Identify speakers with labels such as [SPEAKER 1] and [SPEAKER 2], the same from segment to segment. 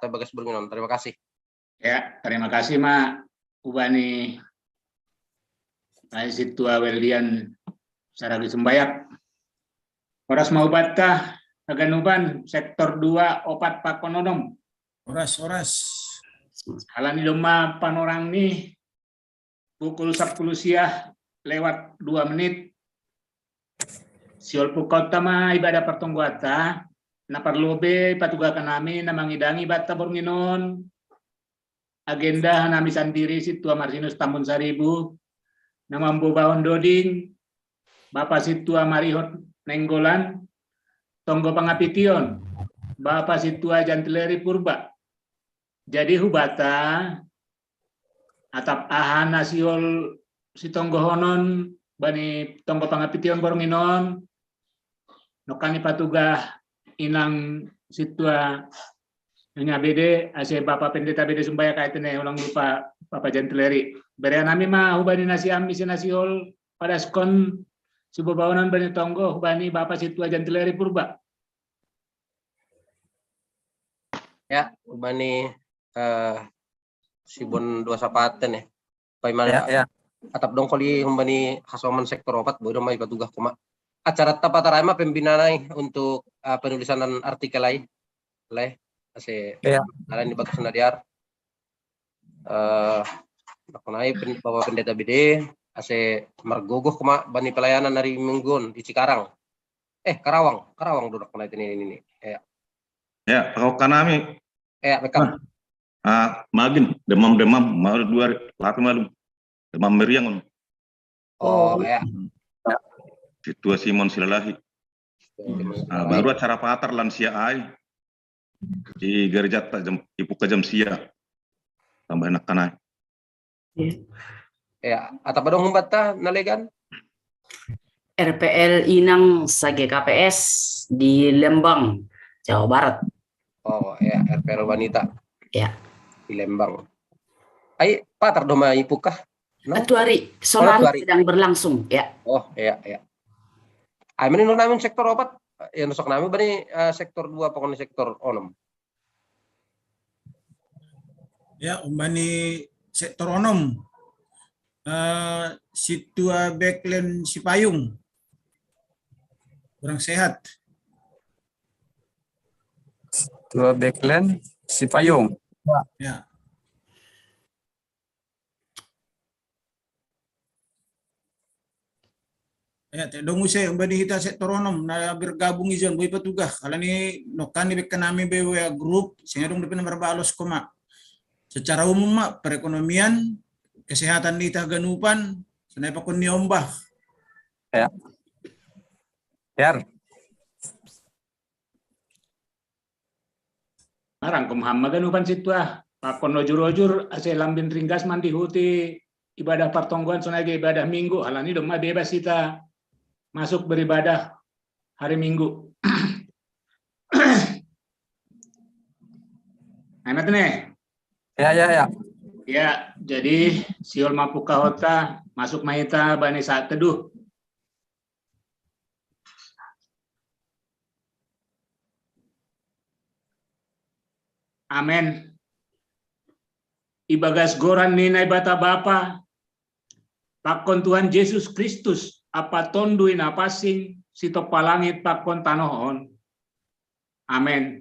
[SPEAKER 1] bata bagas berminon. Terima kasih.
[SPEAKER 2] Ya, terima kasih Mak Ubani Situa Weldian Saragi Sembayak. Oras mau bata Aganuban sektor 2 opat pakononom.
[SPEAKER 3] Oras.
[SPEAKER 2] Halani doma panorang nih pukul 10 siang lewat 2 menit. Siol pukota ma ibadah pertongguata na parlobe patuga kanami na mangidangi bata bornginon agenda nami sandiri Situa Marsinus Tambun Saribu na mambobaon doding Bapak Situa Marihot Nenggolan Tonggo Pangapition Bapak Situa Jantileri Purba. Jadi hubata atap ahan nasiol si Tonggo Honon bani Tonggo Pangapition bornginon nokani patugah inang Situa nya BD ase Bapak Pendeta BD Sumbaya kaitene ulang lupa Bapak Jantileri. Bere nami mah hubani nasi ambisi nasiol pada skon subobaonan bani Tonggo hubani Bapak Situa Jantileri Purba.
[SPEAKER 1] Ya, ubani sibon 2 sapaten ya. Paimana
[SPEAKER 4] Ya.
[SPEAKER 1] atap dong kali humbani hasoman sektor 4 bodo mai patugah kuma. Acara tapatarai mah pembinaan untuk penulisan dan artikel lain. Ase alain di Batu Senadiar. Nakunai Bapak Pendeta BD ase margogoh kuma bani pelayanan dari Minggon di Cikarang. Karawang duduk kunai ini.
[SPEAKER 5] Ya, kau kanami.
[SPEAKER 1] Rekam.
[SPEAKER 5] Magin demam malu 2 laki malu. Demam meriang.
[SPEAKER 1] Ya.
[SPEAKER 5] Situa Simon Silalahi. Baru acara patar lansia ai. Di gereja ibu jam sia. Tambah enak kanai.
[SPEAKER 1] Ya, atap dong humbata nalegan.
[SPEAKER 6] RPL Inang Sage KPS di Lembang, Jawa Barat.
[SPEAKER 1] Ya, RPL Wanita.
[SPEAKER 6] Ya.
[SPEAKER 1] Di Lembang. Patar doma ipukah?
[SPEAKER 6] Atuari, sonari sedang berlangsung, ya.
[SPEAKER 1] Ya. Ini namin sektor 4, yang nusok namin bani sektor 2 pokoknya sektor 6.
[SPEAKER 3] Ya, umbani sektor 6. Situa Backland Sipayung. Kurang sehat.
[SPEAKER 4] Situa Backland Sipayung.
[SPEAKER 3] Ya. Ya, dong usai umbani kita sektor 6 na bergabung izon boy patugah. Kalau ni nokan di kami BWA group, sehingga dong depan berbalos koma. Secara umum mak perekonomian, kesehatan di Ganupan, senai pakun niombah.
[SPEAKER 4] Ya. Yar.
[SPEAKER 2] Marang kumham Ganupan Situa pakon rojur ase lambin ringgas mandi huti ibadah pertongguan sunage ibadah minggu halani doma bebas kita masuk beribadah hari Minggu. Enak nih.
[SPEAKER 4] Ya.
[SPEAKER 2] Ya, jadi siol mapuka hota masuk mahita bani saat teduh. Amin. Ibagas goran ninai bata bapa. Pakon Tuhan Yesus Kristus apa tonduin apa sing sito palangit pakon tanohon. Amin.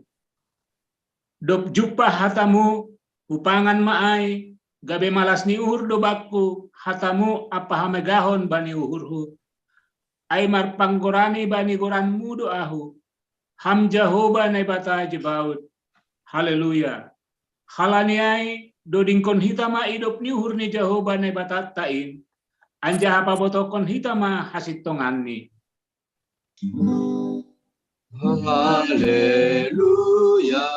[SPEAKER 2] Dop jupa hatamu upangan maai gabe malas ni uhur do bakku hatamu apa hamegahon bani uhurhu. Aimar panggorani bani goranmu doahu. Ham Jehovah nai bata jebaut. Haleluya. Halaniai dodingkon hitama idop ni uhur ni Jehovah nai bata tain. Anja apa botokon hitama hasitongani.
[SPEAKER 7] Haleluya.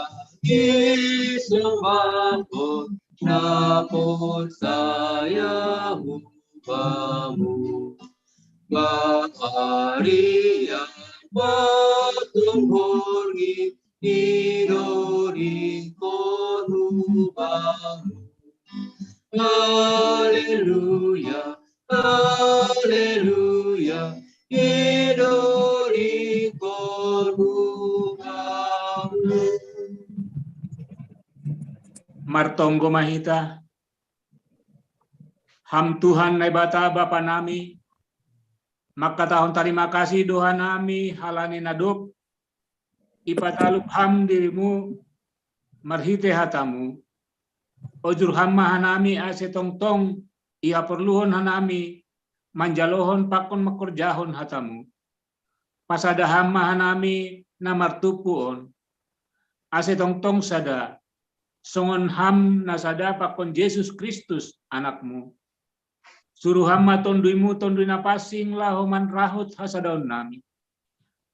[SPEAKER 7] Isembahku napun saya mubamu. Baharia bertumburgi idori konubamu. Haleluya. Haleluya, idoli korbukamu.
[SPEAKER 2] martonggo mahita, ham Tuhan nai bata Bapa nami, maka tahun terima kasih doa nami halani nadop, ipataluk ham dirimu, marhite hatamu, ojur ham mahanami ase tong ia perluhon hanami, manjalohon pakon makorjahon hatamu, pasada ham mahanami namartupuon, ase tong sada, songon ham nasada pakon Yesus Kristus anakmu. Suruh hama tonduimu tondui napasing lahoman rahut hasadaon nami.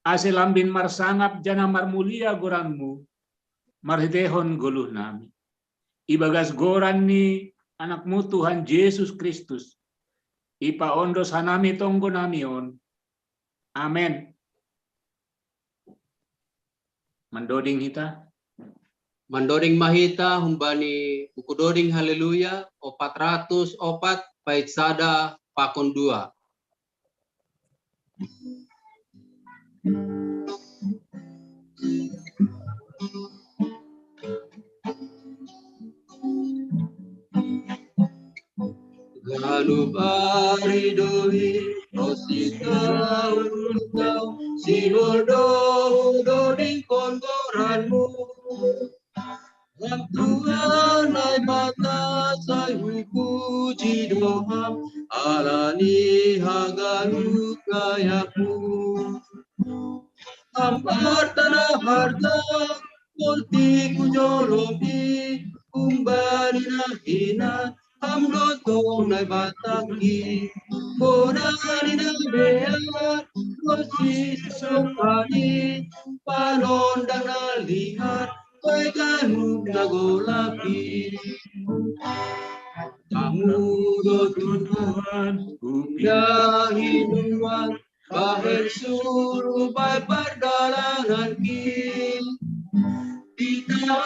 [SPEAKER 2] Ase lambin marsangap jana marmulia goranmu. Marhitehon goluh nami. Ibagas goran ni anakmu Tuhan Yesus Kristus. Ipa ondos hanami tonggo namion. Amen. Mendoding hita.
[SPEAKER 7] Mandoding mahita humbani buku doding haleluya 404 bait sada pakon 2. Ganu bari doi osita urutau sihodo doding kondoranmu. Tuhan ay mata say puji doa alani hagalu kayaku ampar tanah harta konti kujolomi kumbali na hina amdo tong nay bataki bonani na bea kosi sokani panondang na lihat Paganu nagolapi, tamudo Tuhan, upiahinuan, bahir suruh bay perdalangan ki, kita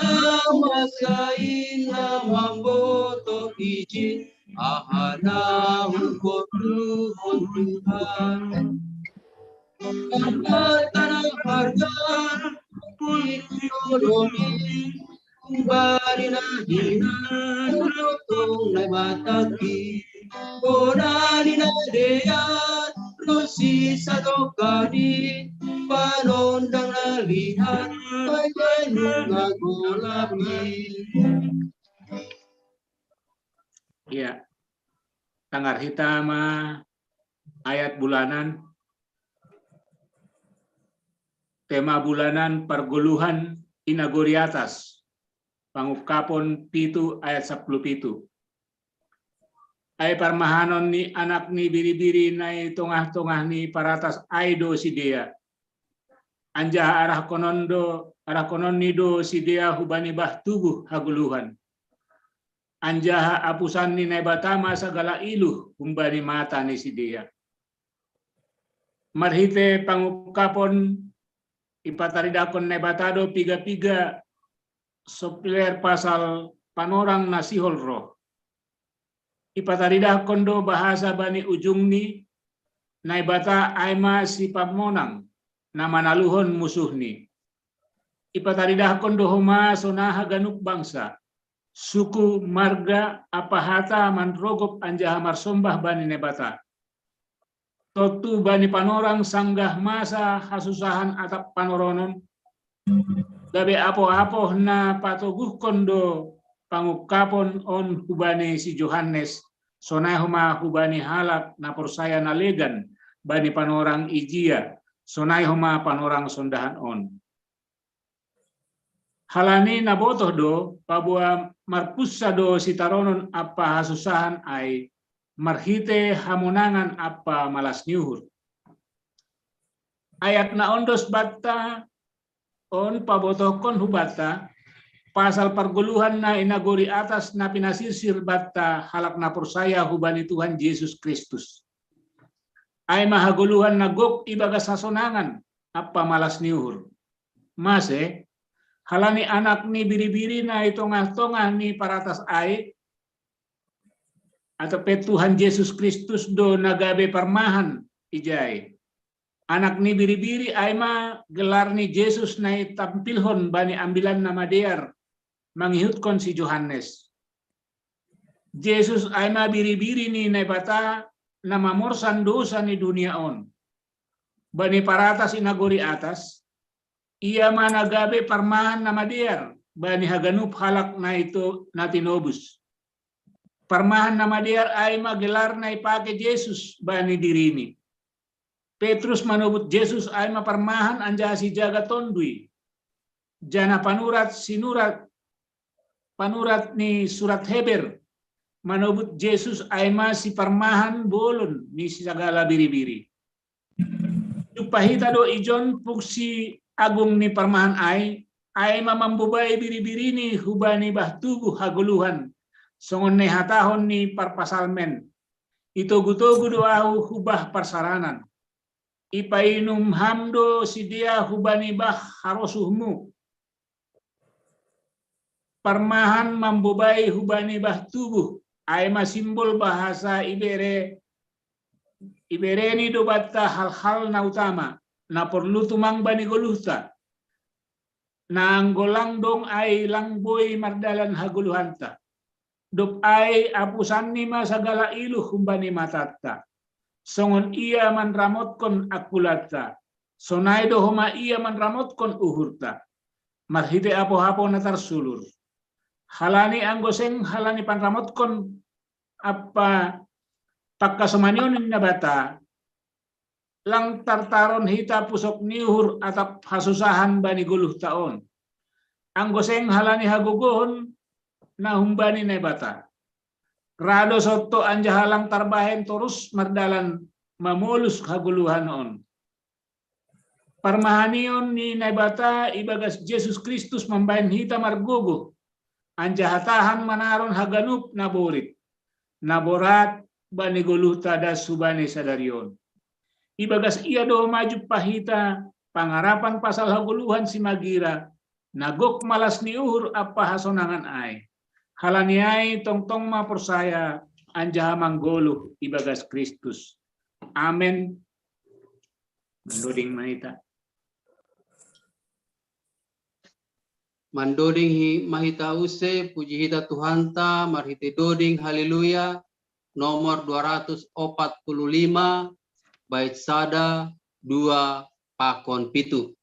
[SPEAKER 7] masain namamboto izin, ahana hukum Tuhan. Tanah harga ekonomi kembali nadina rotong na bataki bonani na deat rosi sadokani panondang na lihat paganu ngagolapi.
[SPEAKER 2] Ya, tanggar hitama ayat bulanan. Tema bulanan perguluhan inagori atas. Pangukapon pitu ayat 17. Ay parmahanon ni anak ni biri-biri na tongah-tongah ni paratas aido si dia. Anja arah konon nido si dia hubani bah tubuh haguluhan. Anja apusan ni naibatama sagala iluh humbani mata ni si dia. Marhite pangukapon ipataridakon nebatado piga-piga sopler pasal panorang nasihol roh. Ipataridakon do bahasa bani ujung ni naibata aima si pamonang na manaluhon musuh ni. Ipataridakon do homa sonaha ganuk bangsa suku marga apahata manrogop anjaha marsombah bani nebata. Totu bani panorang sanggah masa hasusahan atap panoronon. Gabe apo-apo na patoguh kondo pangukapon on hubani si Johannes. Sonai homa hubani halak na persaya nalegan bani panorang ijia. Sonai homa panorang sondahan on. Halani nabotoh do pabua marpusa do si taronon apa hasusahan ai. Marhite hamunangan apa malas nyuhur. Ayat na ondos batta on pabotokon hubata pasal perguluhan na inagori atas na pinasirsir batta halak na persaya hubani Tuhan Yesus Kristus. Ay mahaguluhan na gok ibaga sasonangan apa malas nyuhur. Mase halani anak ni biri-biri na itongah-tongah ni paratas ay atau Tuhan Yesus Kristus do nagabe parmahan ijai. Anak ni biri-biri aima gelar ni Yesus na tampilhon bani ambilan nama dear manghihutkan si Johannes. Yesus ay mabiri-biri ni naibata na mamorsan dosa ni dunia on. Bani paratas inaguri atas, ia managabe parmahan na madiar, bani haganup halak na ito na tinobus. Parmahan na madiar ay magelar na ipake Jesus bani dirini. Petrus manubut Jesus ay maparmahan anja si jaga tondui. Jana panurat ni surat Heber manubut Jesus ay si parmahan bolon ni si sagala biri-biri. Pahita do ijon fungsi agung ni parmahan ay mamambubay biri-biri ni hubani bahtugu haguluhan songon ni hatahon ni parpasalmen. Itugu-tugu do ahu hubah parsaranan. Ipainum hamdo si dia hubani bah harosuhmu. Parmahan mambubay hubani bah tubuh ay masimbol bahasa Ibereni do batta hal-hal na utama na perlu tumang bani goluhta. Na anggolang dong ay langboy mardalan haguluhanta. Dop ay apusan ni masagala iluh humbani matatta. Songon ia manramotkon akulatta. Sonay do homa ia manramotkon uhurta. Marhite apo-apo na tarsulur. Halani anggoseng halani panramotkon apa pagkasamanyon na bata lang tartaron hita pusok niuhur atap hasusahan bani guluh taon. Anggoseng halani hagugohon na humbani na bata. Rado soto anja halang tarbahen terus mardalan mamulus haguluhan on. Parmahanion ni naibata ibagas Yesus Kristus membain hita margugo. Anja hatahan manaron haganup naborit. Naborat bani guluh tada subani sadarion. Ibagas ia do maju pahita pangarapan pasal haguluhan si magira. Nagok malas ni uhur apa hasonangan ay. Halani ay tongtong mapersaya anja manggoluh ibagas Kristus. Amen. Mandoding mahita.
[SPEAKER 7] Mandoding mahita use, puji hita Tuhanta, marhite doding haleluya, nomor 245, bait sada 2 pakon pitu.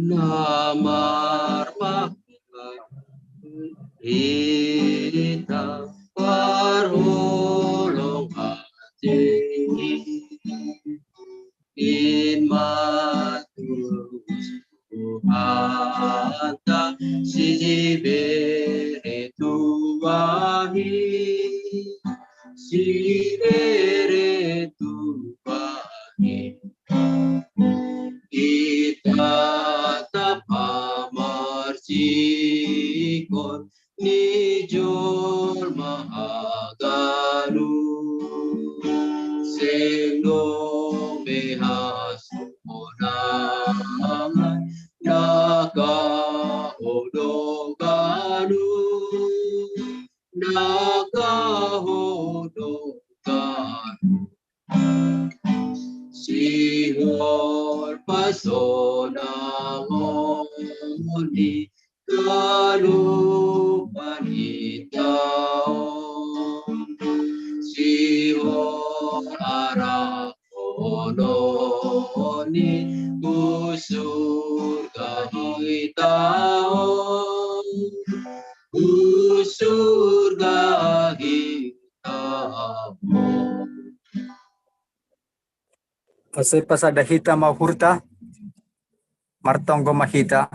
[SPEAKER 7] Namar hita parulong hati in matus Tuhanta si jibere tuahi si bere tuahi kita tapamarsikon ni jol mahagalu seno behasumonangan nakahodoganu sihor pasonangoni kalupan hitaon sihor arakononi usur kahitaon usur kahitaon.
[SPEAKER 4] Kasi pasada hita mahurta, martonggo mahita.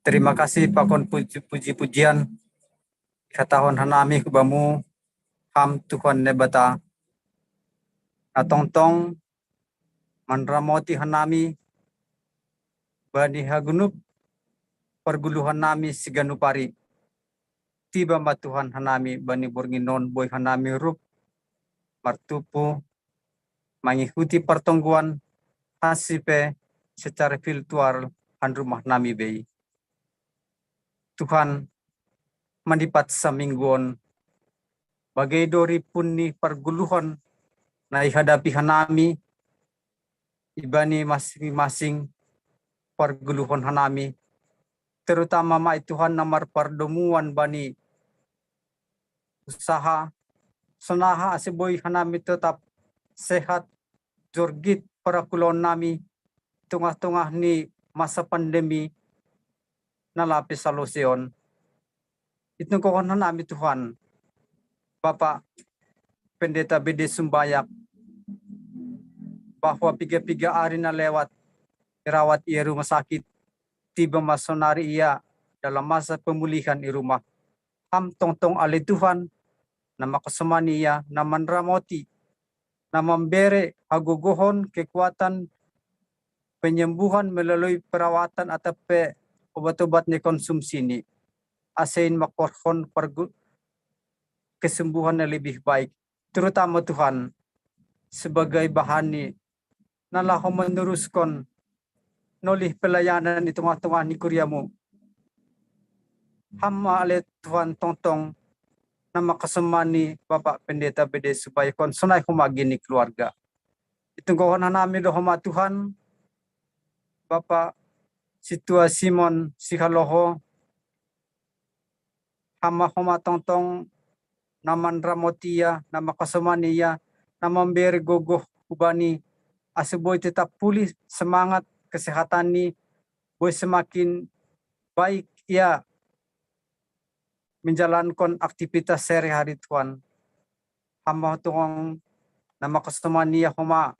[SPEAKER 4] Terima kasih pakon puji-pujian katahon hanami kubamu ham Tuhan nebata. Atong-tong manramoti hanami bani hagunup perguluhan nami siganupari. Tiba matuhan hanami bani bornginon boy hanami rup martupu mengikuti pertongguan hasipe secara virtual han rumah nami bei. Tuhan mendipat semingguan Bagai dori pun ni perguluhan na ihadapi hanami ibani masing-masing perguluhan hanami, terutama ma Tuhan namar perdemuan bani usaha sonaha asiboy hanami tetap sehat jorgit para kulon nami tengah-tengah ni masa pandemi na lapis solusion. Itu kohon hanami Tuhan Bapak Pendeta BD Sumbayak bahwa 3 hari na lewat dirawat ia rumah sakit, tiba masonari ia dalam masa pemulihan di rumah. Ham tong-tong ali Tuhan na makasemani ia na manramoti na memberi haguguhon kekuatan penyembuhan melalui perawatan atau obat-obat ni konsumsi ni. Asain makorhon kesembuhan yang lebih baik. Terutama Tuhan sebagai bahan ni nalah meneruskan nolih pelayanan di tengah-tengah ni kuryamu. Hama ale Tuhan tong-tong nama kesemani Bapak Pendeta BD supaya konsonai humagi ni keluarga. Itu kohon hanami dohoma Tuhan Bapak Situa Simon Sikaloho hama homa tong-tong naman ramotia nama kesemani ya nama memberi gogoh ubani asiboy tetap pulih semangat kesehatan ni boy semakin baik ia menjalankan aktivitas sehari-hari Tuhan. Hamba tuang nama kesemania homa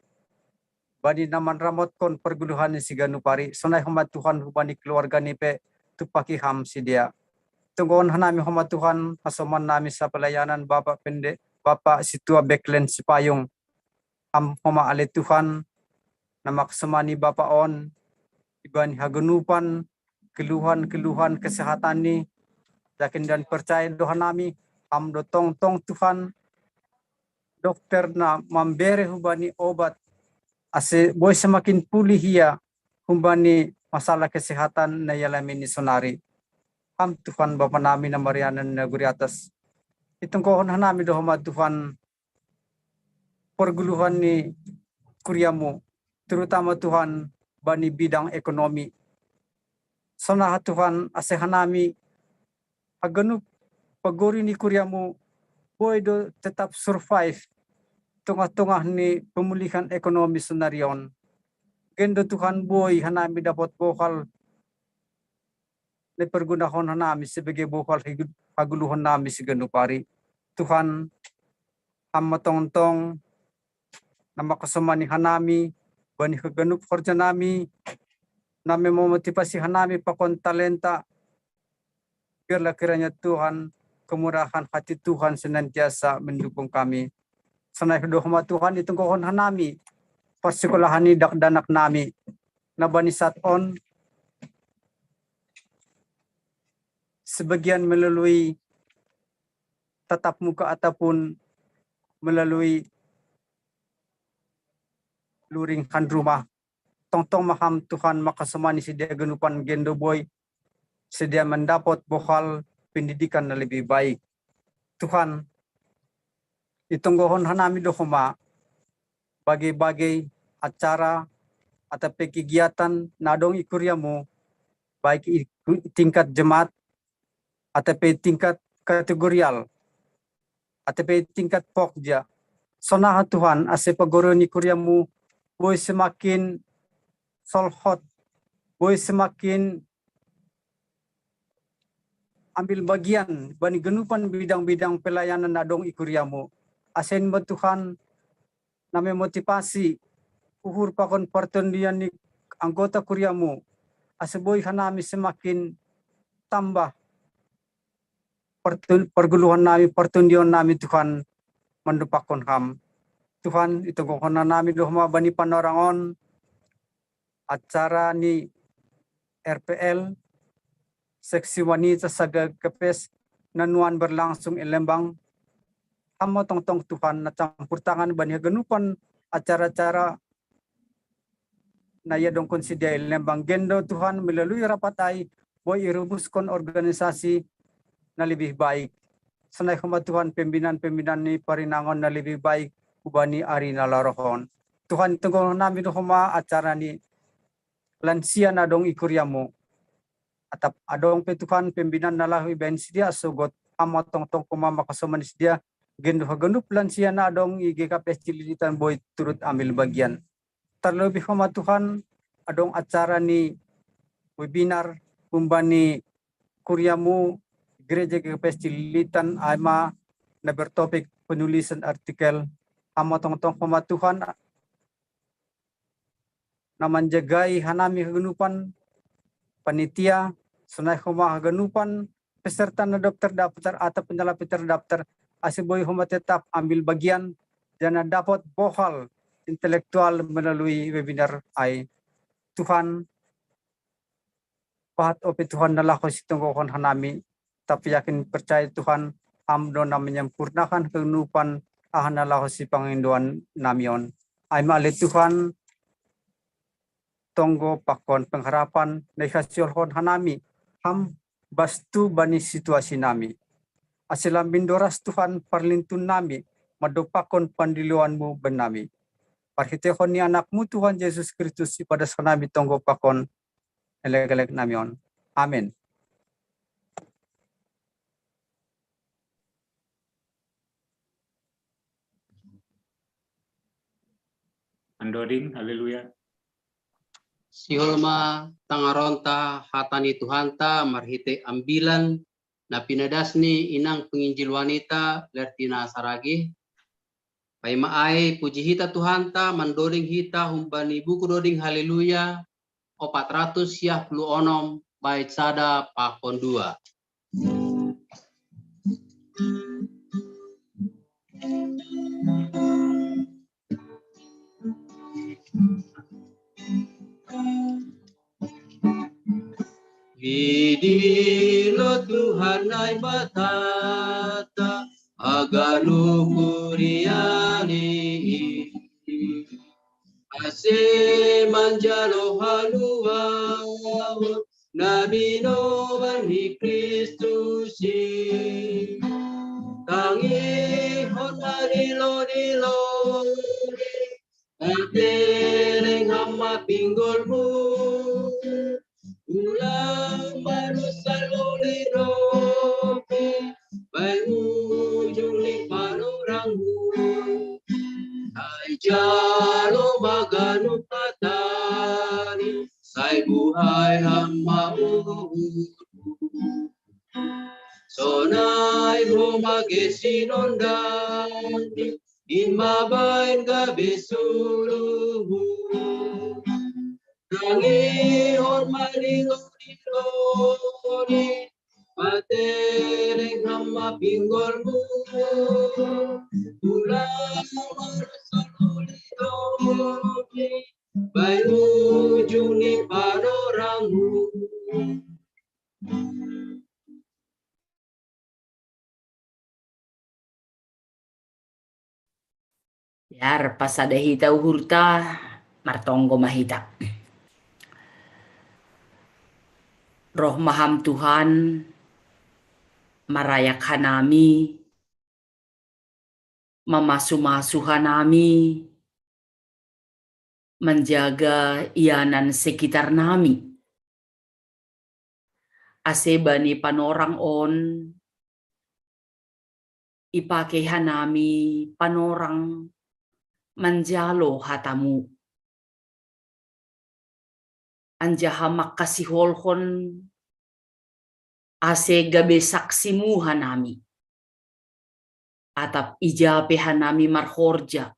[SPEAKER 4] bani naman ramot kon perguluhan ni si Ganupari. Sonay homa Tuhan hubani keluarga ni pe tupaki ham si dia. Tungguan hanami homa Tuhan hasoman nami sa pelayanan Bapak Situa Beklen Sipayong. Ham homa ale Tuhan nama kesemani Bapak on ibani hagenupan keluhan kesehatan ni yakin dan percaya doa nami am do tong Tuhan dokter na memberi hubani obat ase boy semakin pulih ia hubani masalah kesehatan na yalami ni sonari. Ham Tuhan Bapa nami na marianan na guri atas itong kohon hanami doa Tuhan perguluhan ni kuryamu terutama Tuhan bani bidang ekonomi. Sonah Tuhan ase hanami aganup pagori ni kuryamu boy do tetap survive tengah-tengah ni pemulihan ekonomi senarion. Gendo Tuhan boy hanami dapat bokal ni pergunahon hanami sebagai bokal haguluhan nami si Ganupari. Tuhan amma tong-tong nama kesemani hanami bani kegenup kerja nami nami memotivasi hanami pakon talenta biarlah kiranya Tuhan kemurahan hati Tuhan senantiasa mendukung kami. Senai doa Tuhan itu kohon hanami persekolahan ni danak nami na bani saton sebagian melalui tatap muka ataupun melalui luring han rumah. Tong-tong maham Tuhan makasemani sedia genupan gendo boy sedia mendapat bokal pendidikan yang lebih baik. Tuhan itunggohon hanami dohoma bagai-bagai acara atau kegiatan nadong ikuryamu baik tingkat jemaat atau tingkat kategorial atau tingkat pokja. Sonah Tuhan ase pagoro ni kuryamu boy semakin solhot, boy semakin ambil bagian bani genupan bidang-bidang pelayanan nadong ikuryamu. Asen ba Tuhan nami motivasi uhur pakon pertundian ni anggota kuryamu. Aseboy hanami semakin tambah perguluhan nami pertundian nami Tuhan mendupakon ham. Tuhan itu kohona nami dohma bani panorangon acara ni RPL seksi wanita saga kepes nanuan berlangsung Lembang. Hamo tong-tong Tuhan na campur tangan bani genupan acara-acara na yadong konsidia Lembang gendo Tuhan melalui rapat ay boy irubuskon organisasi na lebih baik. Sanay Tuhan pembinaan-pembinaan ni parinangon na lebih baik ubani ari na larohon. Tuhan tunggu namin huma acara ni lansia na dong ikuriamo. Atap adong pe Tuhan pembinaan na lahu iben sidia sugot amatong-tong kumama kasoman sidia genup lansia na adong IGKPS Cililitan boy turut ambil bagian. Terlebih huma Tuhan adong acara ni webinar umbani kuriamu Gereja GKPS Cililitan ama na bertopik penulisan artikel amatong-tong huma Tuhan na menjagai hanami kegenupan panitia sunai huma kegenupan peserta na daftar atau penyalapit terdaftar asiboy huma tetap ambil bagian dan dapat bohal intelektual melalui webinar ay Tuhan pahat opi Tuhan nalah ko situngkon hanami tapi yakin percaya Tuhan amdo na menyempurnakan kegenupan ahan nalah ko si Panginduan namion ay maalit Tuhan tonggo pakon pengharapan na ikasiolhon hanami ham bastu bani situasi nami. Asilam bindoras Tuhan parlintun nami madupakon pandiluanmu benami. Parhitehon ni anakmu Tuhan Yesus Kristus pada sanami tonggo pakon elek-elek namion. Amin.
[SPEAKER 2] Andoding, haleluya.
[SPEAKER 7] Siholma tangaronta hatani Tuhanta marhite ambilan na pinadasni inang penginjil wanita lertina saragi. Pai maai puji hita Tuhanta mandoding hita humbani buku doding haleluya 456 bait sada pakon 2. Idilo Tuhan ay batata aganu kuriani ase manjalo haluwa nabino ni Kristus tangi honarilo dilo atereng hama pinggolmu ulang baru saluri rope ujung lipan orangmu ay jalo maganu patani say buhay hamamu sonay humage sinondani inmabain gabi suluhu Rangi hormati lori patereng hama pinggolmu ulang marsalori bayu juni panorangmu.
[SPEAKER 6] Yar pasada hita uhurta martonggo mahita. Roh maham Tuhan marayak hanami, memasu-masu hanami, menjaga ianan sekitar nami. Asebani panorang on, ipake hanami panorang manjalo hatamu. Anjaha makasiholhon ase gabe saksimu hanami. Atap ijape hanami marhorja.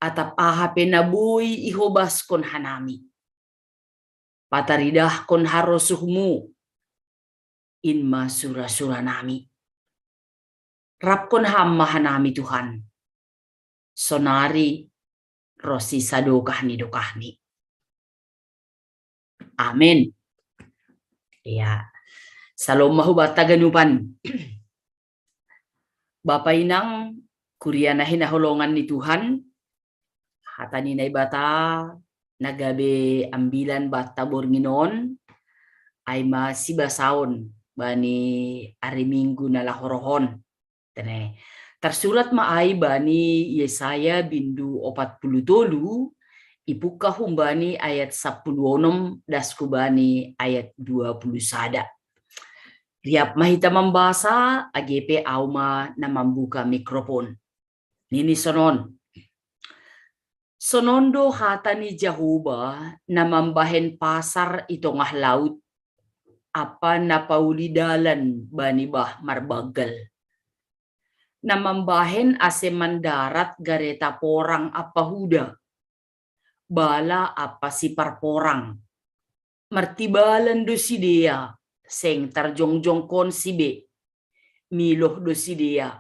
[SPEAKER 6] Atap ahape nabui ihobaskon hanami. Pataridah kon harosuhmu. Inma sura-sura nami. Rapkon hamma hanami Tuhan. Sonari rosi sadokahni dokahni. Amin. Ya. Salom mahubata ganupan. Bapak inang kurianahin nahulongan ni Tuhan. Hatani na ibata nagabe ambilan bata bornginon ay masibasaon bani hari Minggu na lahorohon. Tene tersurat maai bani Yesaya bindu 40 ibuka humbani ayat 10 dasku bani ayat 20 sada. Riap mahita membasa AGP auma na membuka mikrofon. Nini sonon. Sonondo hatani Jahuba na mambahen pasar itongah laut apa na paulidalan bani bah marbagal. Na mambahen ase mandarat gareta porang apa huda. Bala apa si parporang. Martibalan do si dia. Seng tarjongjong kon sibe. Miloh do si dia.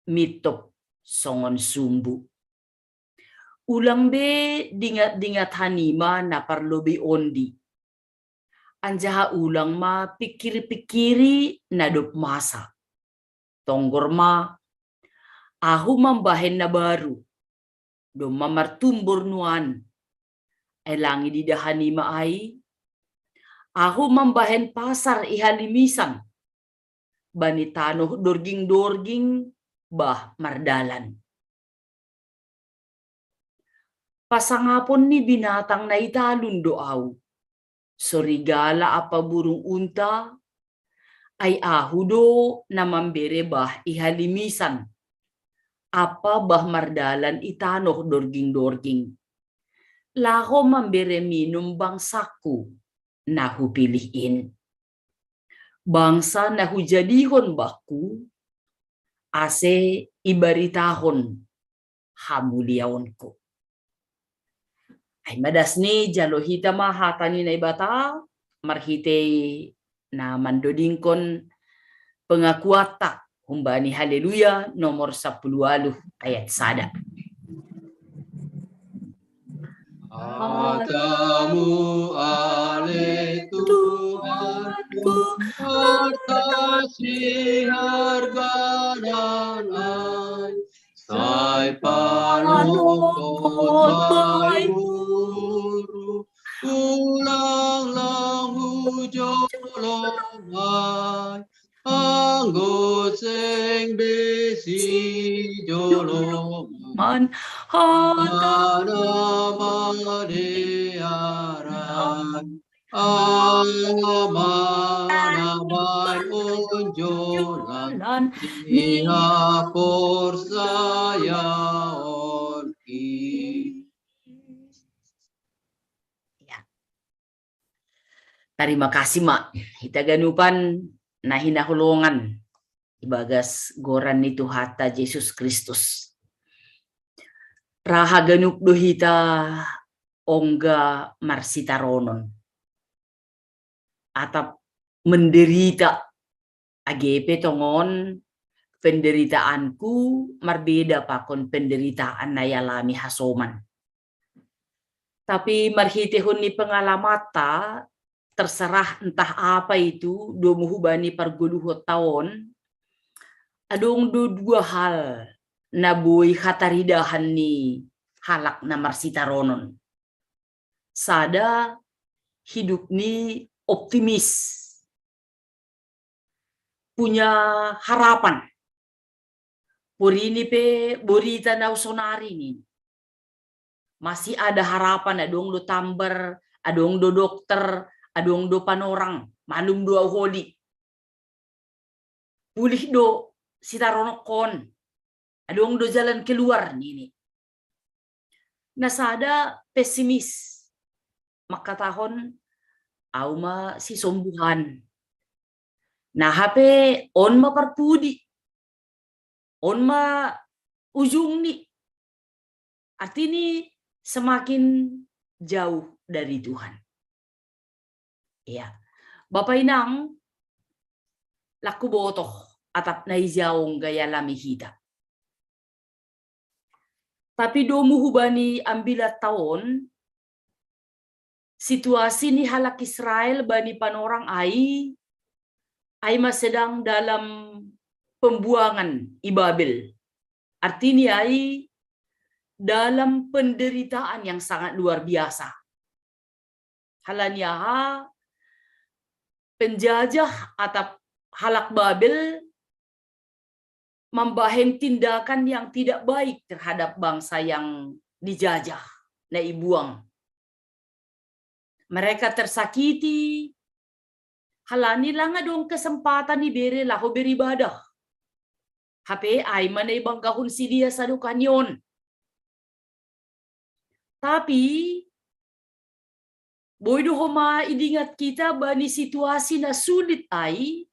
[SPEAKER 6] Mitop songon sumbu. Ulang be dingat-dingat hanima na parlobi ondi. Anjaha ulang ma pikiri-pikiri na dop masa. Tonggor ma ahu mambahen na baru. Do mamartumbor nuan. Elangi di dahanima ai. Ahu mambahen pasar ihalimisan. Bani tanoh dorging-dorging bah mardalan. Pasangapon ni binatang na italun doaw. Sorigala apa burung unta ay ahudo na mambere bah ihalimisan. Apa bah mardalan itanoh dorging-dorging. Laho mambere minum bangsaku nahu pilihin. Bangsa nahu jadihon baku ase ibaritahon hamuliaonku. Ay madas ni jalohita mahatani na ibata marhite na mandodingkon pengakuata humbani haleluya nomor 10 ayat sada.
[SPEAKER 7] Padamu ale Tuhanku, terkasih harga dan sai palukot bayu, ulang-lang hujolomai, anggo sing besi jolomai.
[SPEAKER 6] Man
[SPEAKER 7] Manamadiaran aman unjolan ihapur sayaon ki.
[SPEAKER 6] Terima kasih mak. Kita ganupan nahinahulungan ibagas goran itu hata Yesus Kristus. Raha ganuk dohita ongga marsitaronon. Atap menderita AGP tongon penderitaanku marbeda pakon penderitaan na yalami hasoman. Tapi marhitehon ni pengalamata terserah entah apa itu domuhubani parguluhot tahun adong dua hal na buhay hataridahan ni halak na marsitaronon. Sada hidup ni optimis. Punya harapan. Purini pe borita na usonari ni. Masih ada harapan adong do tamber, adong do dokter, adong do panorang, malum do holi. Pulih do sitaronokon. Adong do jalan keluar nini. Nasada pesimis. Makatahon auma si sombuhan. Nah hape on ma parpudi. On ma ujung ni. Artinya semakin jauh dari Tuhan. Ya. Bapak inang laku botoh atap naijaong gaya lamihita. Tapi domuhubani ambilat tahun situasi ni halak Israel bani panorang ai sedang dalam pembuangan Ibabel. Artinya ai dalam penderitaan yang sangat luar biasa. Halanya penjajah atau halak Babel membahen tindakan yang tidak baik terhadap bangsa yang dijajah, na ibuang. Mereka tersakiti, halani lang dong kesempatan ni bere laho beribadah. Hape ay manay banggahon si dia sa dukanyon. Tapi, boy do homa idingat kita bani situasi na sulit ay,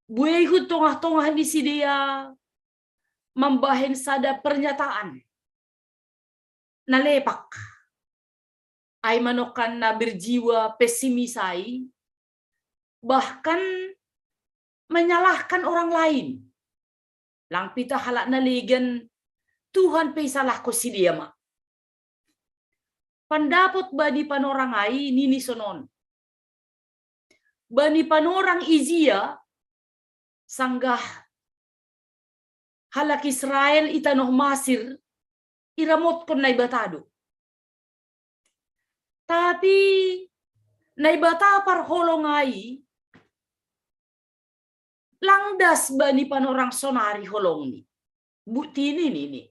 [SPEAKER 6] buhay ho tongah-tongah ni si dia membahen sada pernyataan nalepak ay manokan na berjiwa pesimisai, bahkan menyalahkan orang lain. Lang pita halak naligan Tuhan pay salah ko si dia ma. Pandapot bani panorang ay ninisonon. Bani panorang izia sanggah halak Israel itanoh Masir iramot kon naibatado. Tapi naibata parholong ay langdas bani panorang sonari holong ni. Bukti ini.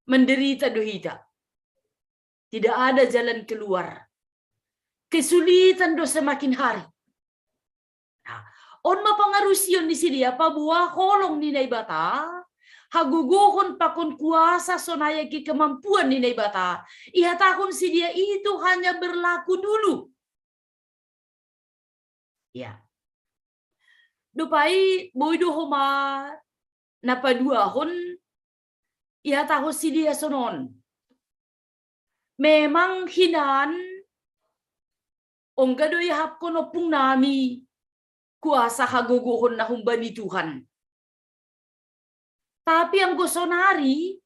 [SPEAKER 6] Menderita dohita. Tidak ada jalan keluar. Kesulitan do semakin hari. On mapangarusion ni sini apa buah holong ni naibata, haguguhon pakon kuasa sonaya ki kemampuan ni naibata, ihatahon si dia itu hanya berlaku dulu. Ya. Dupai boydo homa napaduahon, ihatahon si dia sonon. Memang hinan, onggado ihap kono pung nami, kuasa haguguhon na humbani Tuhan. Tapi ang gosonari,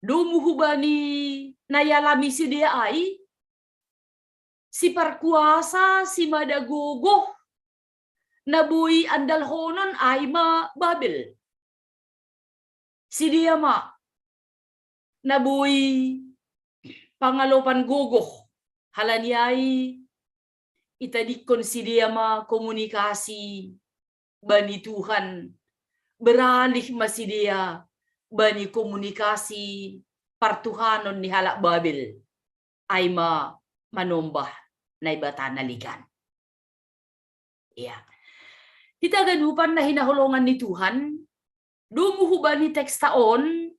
[SPEAKER 6] dumuhubani nayalami si dia ay, si parkuasa, si madagugoh, nabuhi andalhonon ay ma Babel. Si dia ma, nabuhi pangalopan gogoh, halanyay, itadikon si dia ma komunikasi bani Tuhan, beralih masih dia bani komunikasi partuhanon ni halak Babel ay manombah na ibata naligan. Ya. Kita ganupan na hinahulungan ni Tuhan, dumuhuban ni teks taon,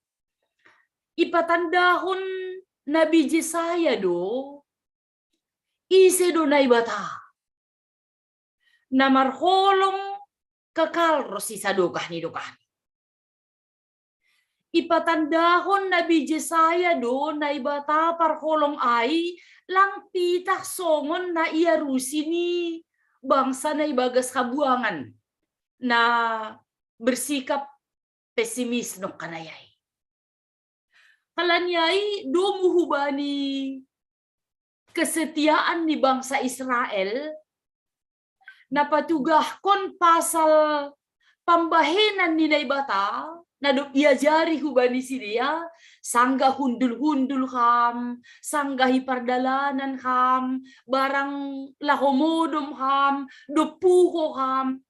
[SPEAKER 6] ipatandahon Nabi Jesaya do, ise do na ibata, na marholong kakal rosi sa dukah ni dukah. Ipatandahon Nabi Jesaya do na ibata parholong ay lang pitah songon na iarusi ni bangsa na ibagas kabuangan na bersikap pesimis no kanayay. Kalanyay dumuhubani kesetiaan ni bangsa Israel na patugahkon pasal pambahenan ni naibata na iajari hubani siya sangga hundul-hundul ham, sangga hipardalanan ham, barang lahomodom ham, dopuho ham,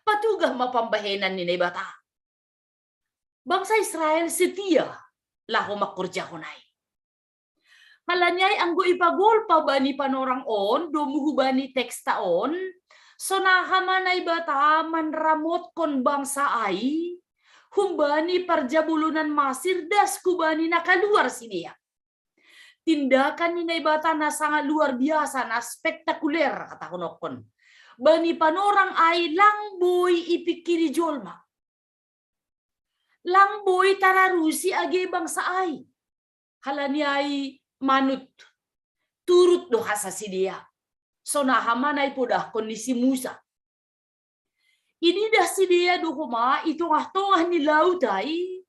[SPEAKER 6] patugah mapambahenan ni naibata. Bangsa Israel setia laho makurja hunay. Kalanyay anggo ipagol pa bani panorang on, dumuhubani teksta on, so nahamanay bata manramot kon bangsa ay, humbani parjabulunan Masir das kubani nakaluar si dia. Tindakan ni naibata na sangat luar biasa, na spektakuler kata hunokon. Bani panorang ay langboy ipikiri jolma. Langboy tararusi age bangsa ay. Halani ay manut turut do hasa si dia. So nahamanay podah kondisi Musa. Ini dah si dia do huma itongah-tongah ni laut ay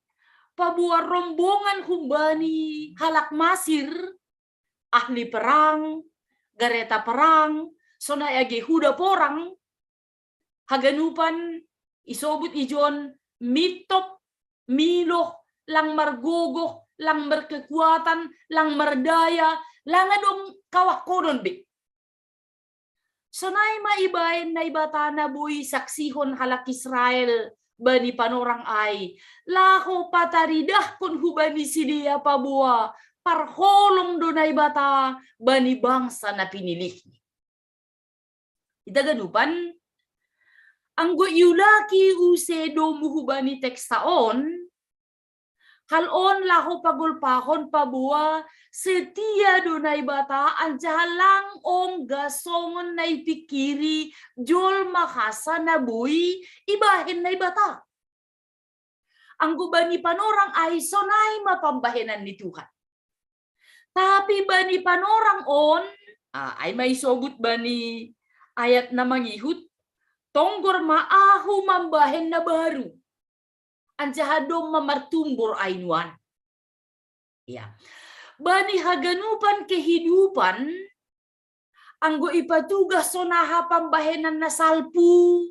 [SPEAKER 6] pabuar rombongan humbani halak Masir, ahli perang, gareta perang, so na age huda porang, haganupan isobut ijon mitop miloh lang margogoh, lang berkekuatan, lang merdaya, lang adong kawah konon be. Sonay maibayin na ibatana buhi saksihon halak Israel bani panorang ay lako pataridah kun hubani sidia pabua parholong donay bata bani bangsa na pinilih. Itaganupan anggo yulaki use domu hubani teksaon kalon laho pagulpahon pabua setia donay bata anjalang ong gasongon na ipikiri jol makasa na bui ibahin na bata. Ang bani panorang ay sonay mapambahinan ni Tuhan. Tapi bani panorang on ay may sobut bani ayat na mangihut tonggor maahu mambahin na baru. Anjahadong mamartumbor ainuan. Ya. Bani haganupan kehidupan anggo ipatugas sonaha pambahenan na salpu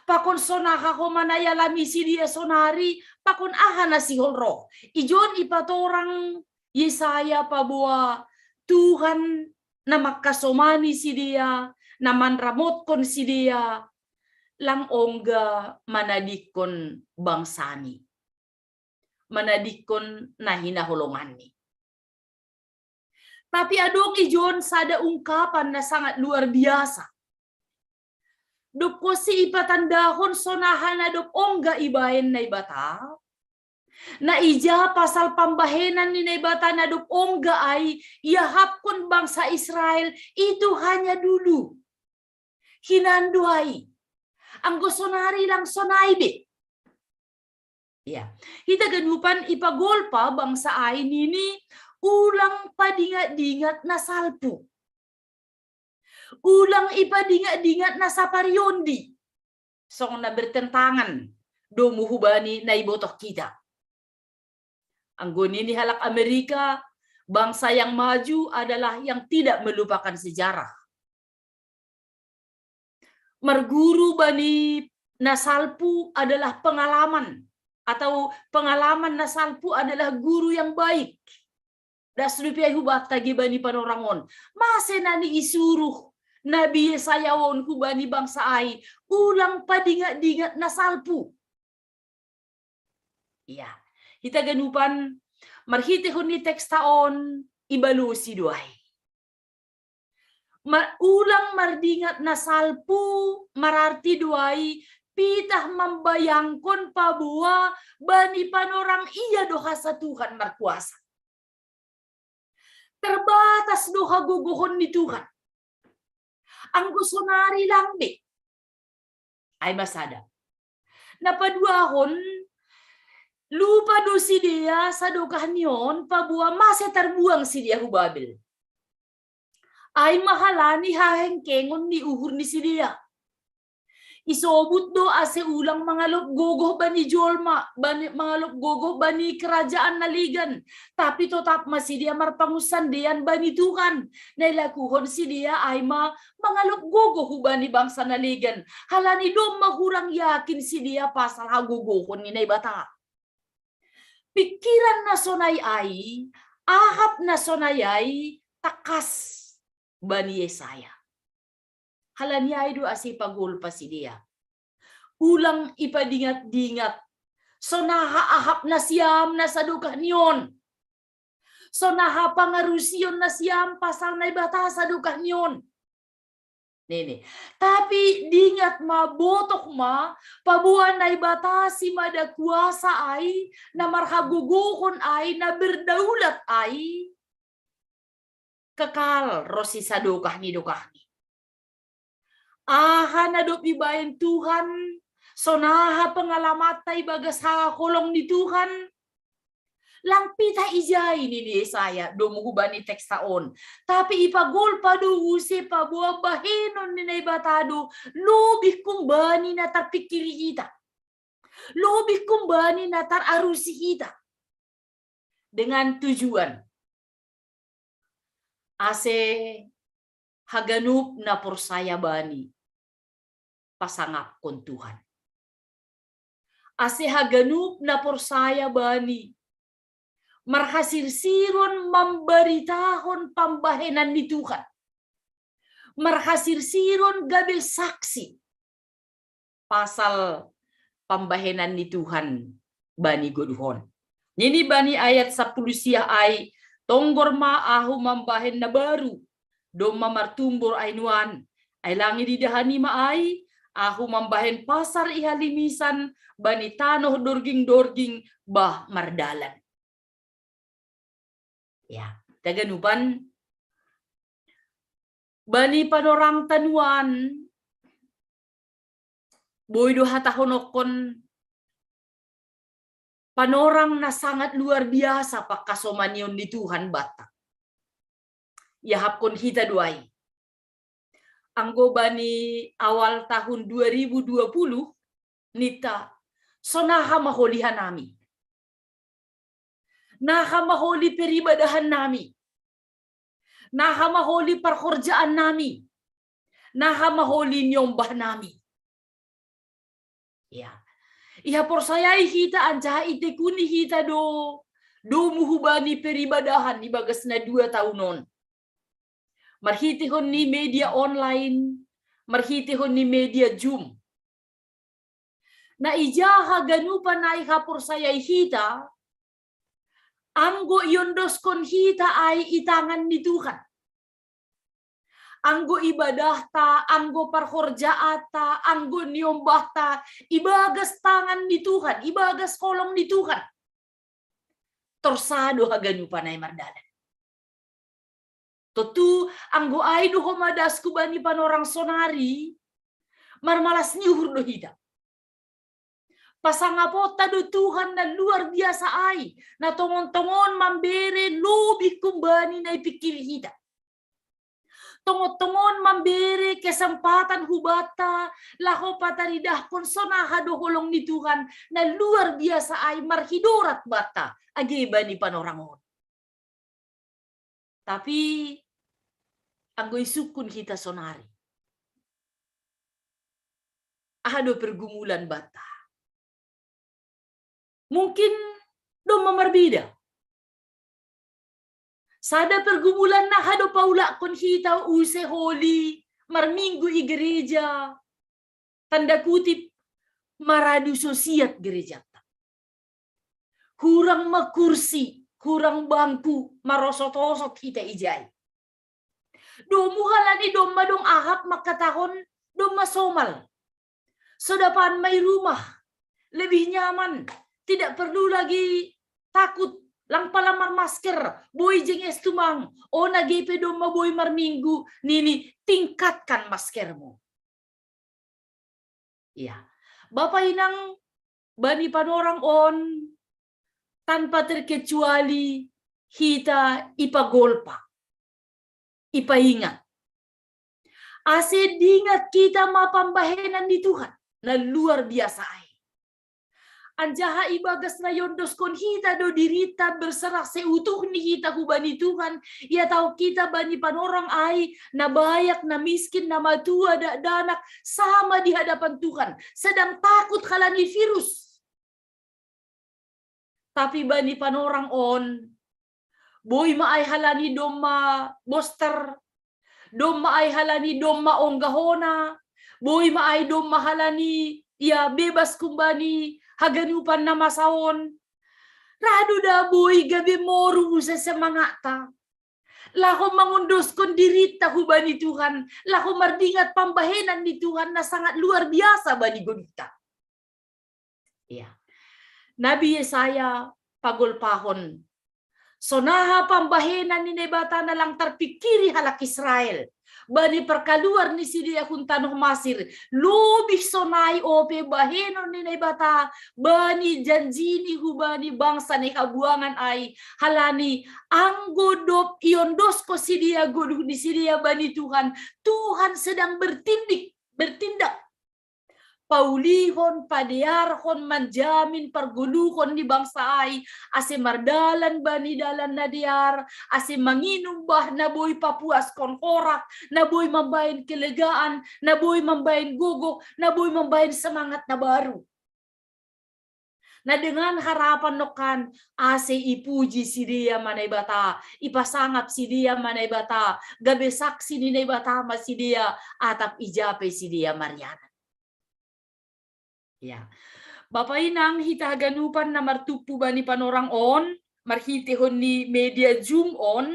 [SPEAKER 6] pakon sonaha ko manayalami si dia sonari pakon aha na si holro ijon ipatorang Yesaya pabua Tuhan na makasomani si dia na manramotkon si dia lang ongga manadikon bangsani manadikon na hinahulungan ni. Tapi adong ijon sada ungkapan na sangat luar biasa. Dop ko si ipatandahon sonahan na dop ongga ibayen na ibata. Na ija pasal pambahenan ni na ibata na dop ongga ay iahapkon bangsa Israel itu hanya dulu. Hinanduay. Ang gusonari lang sonaybe. Ya, kita ganupan ipagolpa bangsa ay nini ulang padingat-dingat na salpu. Ulang ipadingat-dingat na saparyondi. So na bertentangan domu hubani na ibotok kita. Ang nini halak Amerika, bangsa yang maju adalah yang tidak melupakan sejarah. Marguru bani nasalpu adalah pengalaman atau pengalaman nasalpu adalah guru yang baik. Dasrupiay hubat tagi bani panorangon. Mase nani isuruh Nabi Yesayawon hubani bangsa ay ulang padingat-dingat nasalpu. Iya, kita ganupan marhitehon ni tekstaon ibalu si duay. Ulang mardingat na salpu mararti duay pitah membayangkon pabua bani panorang iya doha sa Tuhan markuasa. Terbatas doha guguhon ni Tuhan. Ang gusonari lang di ay masada. Napaduahon lupa do si dia sa dokahan yon pabua masih terbuang si dia hubabil. Ay mahalani hahengkengon ni uhur ni si dia. Isobut do ase ulang mga lopgogoh bani Jolma, mga lopgogoh bani kerajaan naligan. Tapi tetap masih dia marpangusan dian bani Tuhan. Nailakuhon si dia ay mga lopgogoh bani bangsa naligan. Halani do mahurang yakin si dia pasal hagugohon ni naibata. Pikiran na sonay ay, ahap na sonay ay, takas bani Yesaya. Halanya itu asi pagulpa si dia. Ulang ipadingat-dingat. Sonaha ahap na siyam na sadukan yon. Sonaha pangarusion na siyam pasal na ibata sadukan yon. Nene. Tapi dingat mabotok pabuan na ibata si mada kuasa ay, na marhaguguhon ay, na berdaulat ay, kekal rosi sadukah ni dukah ni. Aha na do ibayan Tuhan, sonaha pengalamatay bagas kolong ni Tuhan. Langpita ijay ni Yesaya dumuhuban ni tekstaon. Tapi ipagolpa do use pabuah bahenon ni naibatado, lobih kung bani na tarpikiri ita. Lobih kung bani na tararusi ita. Dengan tujuan ase haganup na porsaya bani pasangap kon Tuhan. Ase haganup na porsaya bani marhasil siron memberitahon pambahenan ni Tuhan. marhasir siron gabe saksi pasal pambahenan ni Tuhan bani goduhon. Ini bani ayat 10 siah ay tonggor ma ahu mambahen na baru doma martumbor ainuan ay langi di dahani ma ay ahu mambahen pasar ihalimisan bani tanoh dorging bah mardalan. Ya, taganupan bani panorang tanuan boy do hatahonokon panorang na sangat luar biasa pakasomanion di Tuhan bata. Yahapkon hita duai. Anggo bani awal tahun 2020 nita sonaha maholihan nami. Naha maholi peribadahan nami. Naha maholi perkorjaan nami. Naha maholi nyombah nami. Ya. Iha porsayai hita anjaha ite kuni hita do muhubani peribadahan di bagas na 2 tahunon. Marhitihon ni media online, marhitihon ni media Zoom. Na ijaha ganupa na iha porsayai hita, anggo yondoskon hita ay itangan ni Tuhan. Anggo ibadah ta, anggo parhorjaat ta, anggo niombah ta, ibagas tangan ni Tuhan, ibagas kolong ni Tuhan. Torsado haganupan ay mardalan. Totu anggo ay do homadas kubani panorang sonari, marmalas niuhur do hita. Pasangapota do Tuhan na luar biasa ay, na tongon-tongon mambere lubih kumbani na ipikir hita. Tongot-tongon mambere kesempatan hubata laho pataridah konsonaha doholong ni Tuhan na luar biasa ay marhidorat bata ageba ni panorangon. Tapi anggo isukun kita sonari. Ahado pergumulan bata. Mungkin do mamarbida. Sada pergumulan na hado paula kon hita use holy, marminggu i gereja, tanda kutip, maradu sosiat gereja. Kurang makursi, kurang bangku, marosot-osot kita ijay. Do muhalani domma dong ahap makatahon, domma somal. Sodapan may rumah, lebih nyaman, tidak perlu lagi takut. Lang palamar masker, boy jeng estumang, o nagepe domma boy marminggu, nini tingkatkan maskermu. Ya, Bapak Inang bani panorang on, tanpa terkecuali hita ipagolpa, ipaingat. Ase dingat kita mapambahenan di Tuhan, na luar biasa ay. Anjaha ibagas na yondos kon hita do dirita berserah seutuh ni hita hubani Tuhan. Ia tahu kita bani panorang ay na bayak na miskin na matua da danak sama di hadapan Tuhan. Sedang takut halani virus. Tapi bani panorang on boy maay halani domma booster, domma ay halani domma onggahona, boy maay domma halani ya bebas kumbani haganupan na masaon. Rado da boy gabi moru sa semangata. Laho mangundos kon dirita hubani Tuhan. Laho mardingat pambahenan ni Tuhan na sangat luar biasa bani gunita. Ya. Nabi Yesaya pagolpahon. Sonaha pambahenan ni nebata na lang terpikiri halak Israel. Bani perkaluar ni sidia huntanoh masir. Lubih sonai ope baheno ni nebata. Bani janjini hubani bangsa ni kabuangan ay. Halani anggodop iondosko sidia goduh ni sidia bani Tuhan. Tuhan sedang bertindak. Paulihon, padearhon, manjamin, perguluhon di bangsa ay, ase mardalan bani dalan nadiar, ase manginum bah na boy papuas kon horak, na boy mambayin kelegaan, na boy mambayin gugok, na boy mambayin semangat na baru. Nah dengan harapan nokan ase ipuji si dia manay bata, ipasangap si dia manay bata, gabe saksi ni nay bata ma si dia, atap ijape si dia Mariana. Ya. Bapak inang hitaganupan na martupu ba ni panorang on, marhitihon ni media Zoom on,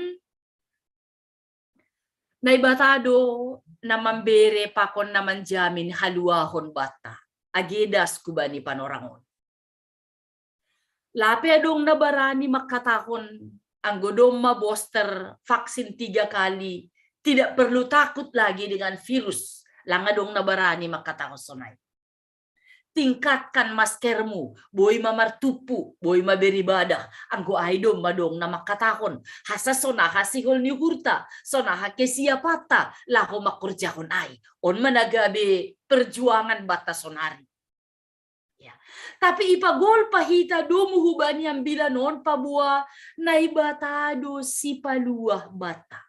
[SPEAKER 6] nay batado na mambere pakon naman jamin haluahon bata. Agedas ko ba ni panorang on. Lape adong nabarani makatakon ang godoma booster vaksin 3 kali. Tidak perlu takut lagi dengan virus. Lang adong nabarani makatakon sonay. Tingkatkan maskermu, boy mamartupu, boy maberibadah. Ang go aidom madong na makatakon. Hasa sonaha sihol ni hurta, sonaha kesiapata, laho makurjakon ay. On managabi perjuangan bata sonari. Ya. Tapi ipagol pahita do muhubani ang bilanon pabua na ibatado si paluah bata.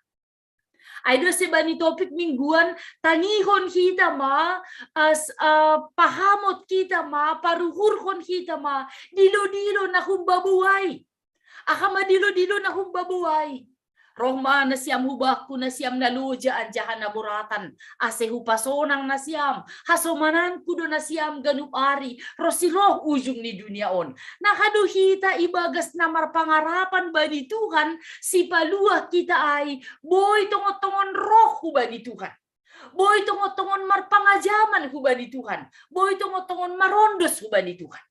[SPEAKER 6] Ay do si bani topik mingguan tangihon kita ma as pahamot kita ma paruhurhon kita ma dilo-dilo na humbabuhay. Akama dilo-dilo na humbabuhay. Rohma na siyam hubakku na siyam naluja anjahan na buratan. Ase hupasonang na siyam. Hasomanan kudo na siyam ganupari. Rosiroh ujung ni dunia on. Nakaduhita ibagas na marpangarapan ba ni Tuhan. Si paluah kita ay boy tungot-tungon roh ba ni Tuhan. Boy tungot-tungon marpangajaman ba ni Tuhan. Boy tungot-tungon marondos ba ni Tuhan.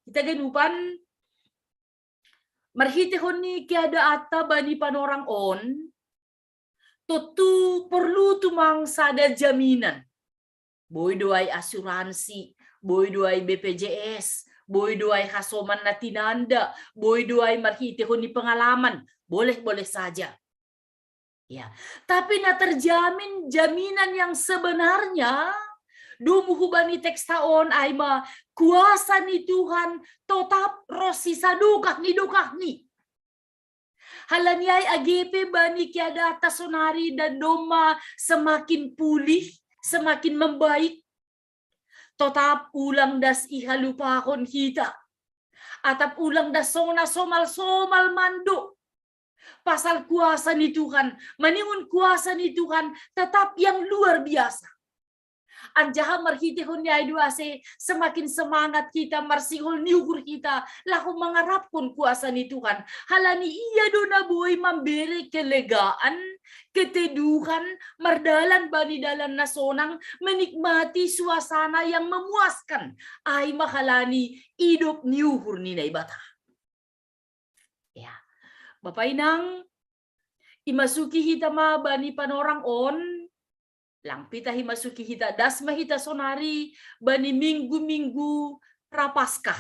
[SPEAKER 6] Kita ganupan marhitihon ni kiada ata bani panorang on, tutu perlu tumang sada jaminan. Boy doay asuransi, boy doay BPJS, boy doay hasoman na tinanda, boy doay marhitihon ni pengalaman, boleh-boleh saja. Ya, tapi na terjamin jaminan yang sebenarnya, dumuhubani tekstaon ay ma kuasa ni Tuhan tetap rosisa dukak ni. Halanyay agepe bani kiada tasonari dan doma semakin pulih, semakin membaik. Tetap ulang das ihalupakon kita. Atap ulang das sona somal mando. Pasal kuasa ni Tuhan, maningun kuasa ni Tuhan tetap yang luar biasa. Anjaha marhitihon ni aidu ase semakin semangat kita marsihol niukur kita lahu mengharapkan kuasa ni Tuhan. Halani iya do na buhay mambere kelegaan, keteduhan, mardalan bani dalam nasonang menikmati suasana yang memuaskan. Ay mahalani hidup niukur ni naibata. Ya, Bapak Inang, imasuki hita ma bani panorang on. Lang pita himasuki hita dasma hita sonari bani minggu-minggu prapaskah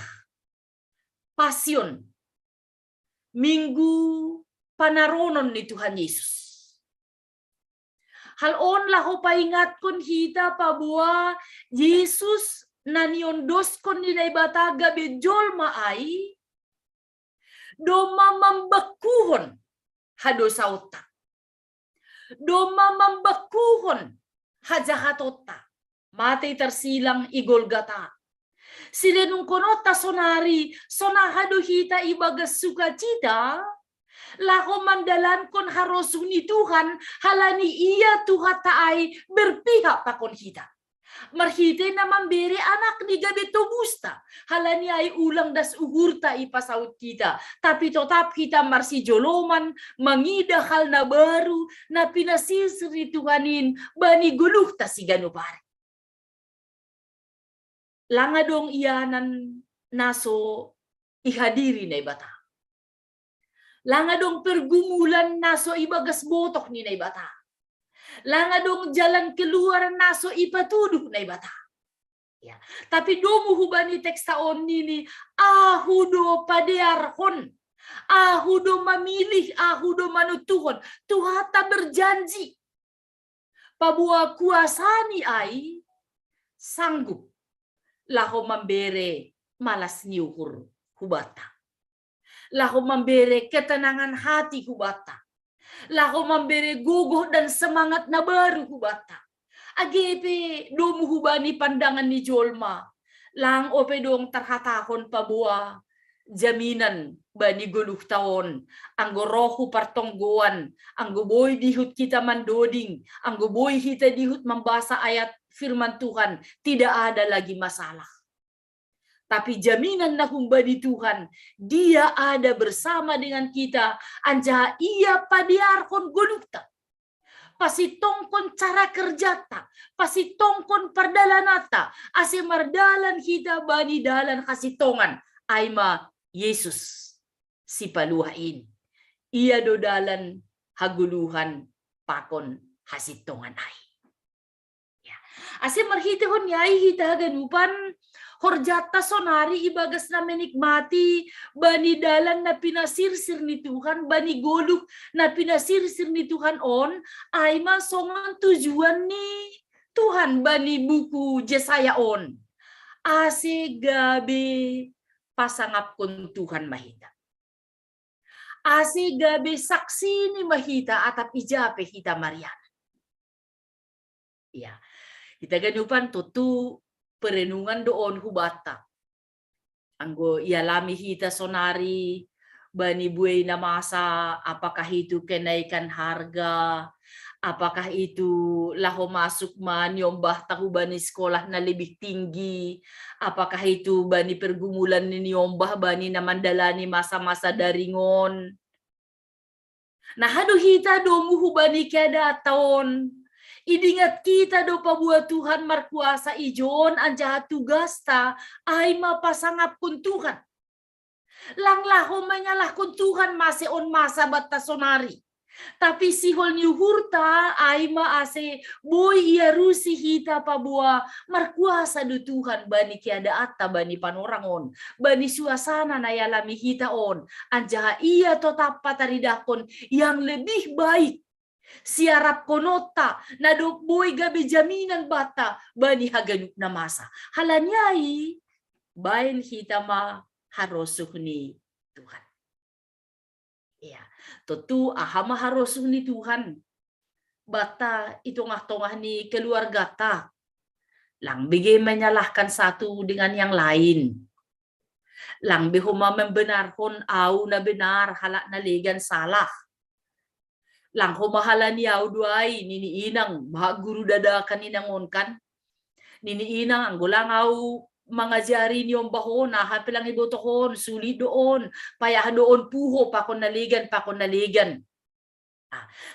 [SPEAKER 6] pasion minggu panaronon ni Tuhan Yesus. Hal on laho paingat kon hita pabua Yesus naniondos kon ni naibata gabe jolma ay doma mambakuhon hado sauta. Doma mambakuhon hajahatota, matay tersilang igolgata. Sila nung konota sonari, sonahaduhita ibagas sukacita, lako mandalan kon harosun ni Tuhan, halani iya tuhata ay berpihak pakon hita. Marhite na mambere anak ni gabi tubusta. Halani ay ulang das uhurta ipasaut kita. Tapi tetap kita marsi joloman, mangidahal na baru, na pinasisri Tuhanin, bani guluh ta si ganupari. Langadong iyanan naso ihadiri na ibata. Langadong pergumulan naso ibagas botok ni na ibata. Langadong jalan keluar naso ipatuduk na ibata. Ya. Tapi domu hubani tekstaon nini ahudo padearhon, ahudo mamilih, ahudo manutuhon. Tuhata berjanji pabua kuasani ay sanggup laho mambere malas niukur hubata. Laho mambere ketenangan hati hubata. Laho mambere guguh dan semangat na baru hubata. Agepe domu hubani pandangan ni jolma. Lang ope dong terhatahon pabua jaminan bani 10 tahun. Anggo rohu partonggoan, anggo boy dihut kita mandoding, anggo boy kita dihut membahasa ayat firman Tuhan, tidak ada lagi masalah. Tapi jaminan na bani Tuhan, dia ada bersama dengan kita, anjaha ia padiarkon gonukta. Pasi tongkon cara kerjata, pasi tongkon perdalanata, ase mardalan kita bani dalan kasitongan, aima Yesus si paluhain. Ia dodalan haguluhan pakon hasitongan ay. Ya. Ase marhitihon yai hita ganupan horjata sonari ibagas na menikmati bani dalan na pinasirsir ni Tuhan, bani goluk na pinasirsir ni Tuhan on, ay masongan tujuan ni Tuhan bani buku Jesaya on. Ase gabi pasangap kun Tuhan mahita. Ase gabi saksi ni mahita atap ijape hita Mariana. Ya, kita ganupan tutu perenungan doon hubata. Anggo ialami hita sonari bani buhay na masa, apakah itu kenaikan harga, apakah itu laho masuk man yung tahu bani sekolah na lebih tinggi, apakah itu bani pergumulan ni yombah bani na mandalani masa-masa daringon. Nah hadu hita domuhu bani kada taon. Idingat kita do pabuat Tuhan markuasa ijon anjaha tugas ta ay mapasangap kun Tuhan. Langlaho manyalah kun Tuhan masih on masa batta sonari. Tapi sihol ni hurta ay maase boy iarusi hita pabua markuasa do Tuhan bani kiada atta bani panorangon bani suasana na yalami hita on anjaha ia tetap pataridakon yang lebih baik. Siarap konota na do boy gabi jaminan bata bani haganuk na masa. Halanyai bayan hita ma harosuh ni Tuhan. Ya, tentu ahama harosuh ni Tuhan. Bata itu tongah ni keluarga ta. Lang bigay menyalahkan satu dengan yang lain. Lang bihuma membenarkan au na benar halak na legan salah. Lang humahala niya uduay nini inang bahag guru dada kaninangon kan nini inang ang gulang au mga jari niyong bahon na hapilang ibotohon sulit doon payah doon puho pakon naligan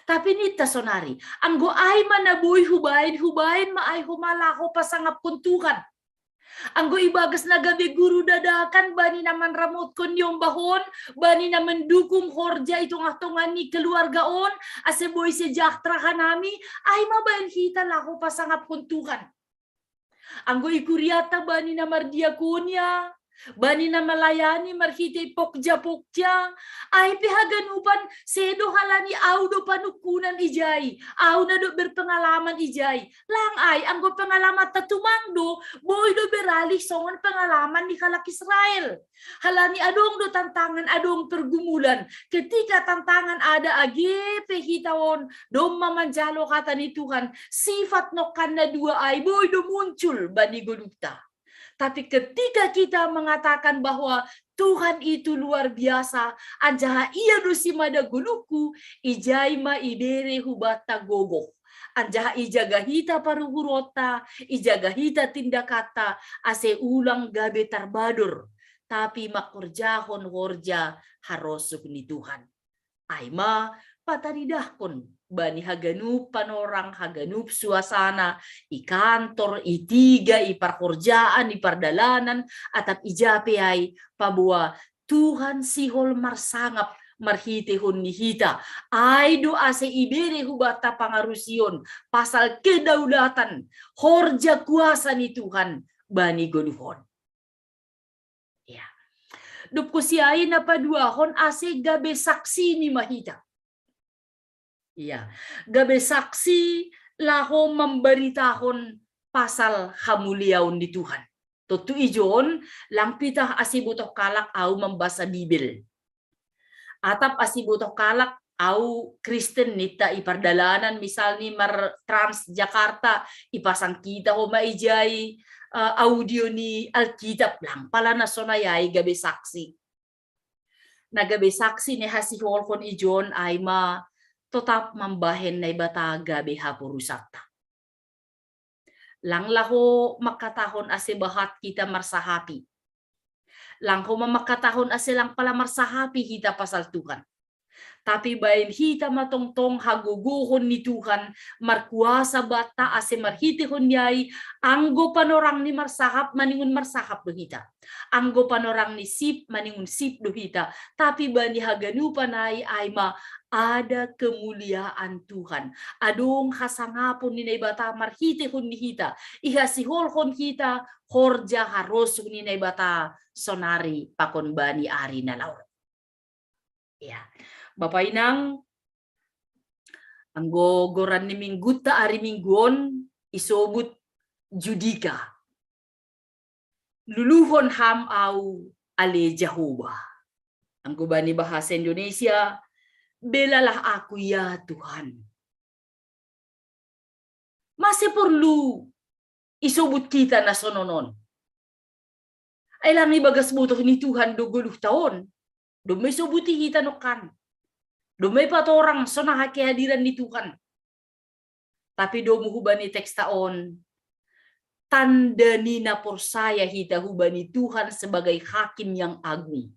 [SPEAKER 6] tapi nita sonari ang go ay manaboy hubayin maay humalaho pasangap kuntukan anggo ibagas na gabi guru dadakan bani naman ramot kon yung bahon bani naman dukung horja itong atongan ni keluarga on ase boy si jaktra kanami ay mabayan hita lako pasangap kuntukan anggo ikuriata bani na mardiakonya bani na malayani marhite pokja ay pihaganupan sedo halani au do panukunan ijay au na do berpengalaman ijay lang ay anggo pengalaman tatumangdo boy do beralih songon pengalaman di kalak Israel halani adong do tantangan adong pergumulan ketika tantangan ada age pehitawon do mamanjalo kata ni Tuhan sifat nokan na dua ay boy do muncul bani godukta. Tapi ketika kita mengatakan bahwa Tuhan itu luar biasa, anjaha ia dusi mada guluku, ijaima ibere hubata gogo. Anjaha ijaga hita paruhurota, ijaga hita tindakata, ase ulang gabe tarbadur. Tapi makurjahon horja harosuk ni Tuhan. Aima pataridahkon. Bani haganup panorang, haganup suasana, i kantor, i tiga, i parkorjaan, i pardalanan, atap ijape ay pabua Tuhan sihol marsangap marhitehon ni hita. Ay do ase ibere hubata pangarusion pasal kedaulatan, horja kuasa ni Tuhan bani goduhon. Ya. Dup kusiay na paduahon ase gabe saksi ni mahita. Iya, gabe saksi laho memberitahon pasal hamuliaon di Tuhan. Tutu ijon lang pitah asibutoh kalak au membasa Bibil. Atap asibutoh kalak au Kristen nita ipardalanan misalnya mar Transjakarta ipasang kita ho maijay audio ni Alkitab lang pala na sonayay gabi saksi. Nagabi saksi ni hasihol ijon ay tetap mambahen na ibata gabi hapurusakta. Lang laho makatahon ase bahat kita marsahapi. Lang ko makatahon ase lang pala marsahapi kita pasal Tuhan. Tapi bayin hita matongtong haguguhon ni Tuhan, markuasa bata ase marhitihon yay, anggo panorang ni marsahap maningun marsahap do hita. Anggo panorang ni sip maningun sip do hita. Tapi bani haganupan ay ada kemuliaan Tuhan. Adong hasangapon ni naibata marhitihon ni hita. Ihasiholhon hita, horja harosun ni naibata sonari pakon bani ari na laur. Ya. Bapak Inang, anggo goran ni mingguta ari mingguon isobut judika. Luluhon ham au ale Jehovah. Anggo bani bahasa Indonesia, belalah aku ya Tuhan. Masih perlu isobut kita na sononon. Ay lang ibagas butuh ni Tuhan 20 tahun. Dumay sobuti kita nokan. Dumay pa orang sonah kehadiran ni Tuhan. Tapi domu hubani teks taon. Tanda nina porsaya hita hubani Tuhan sebagai hakim yang agung.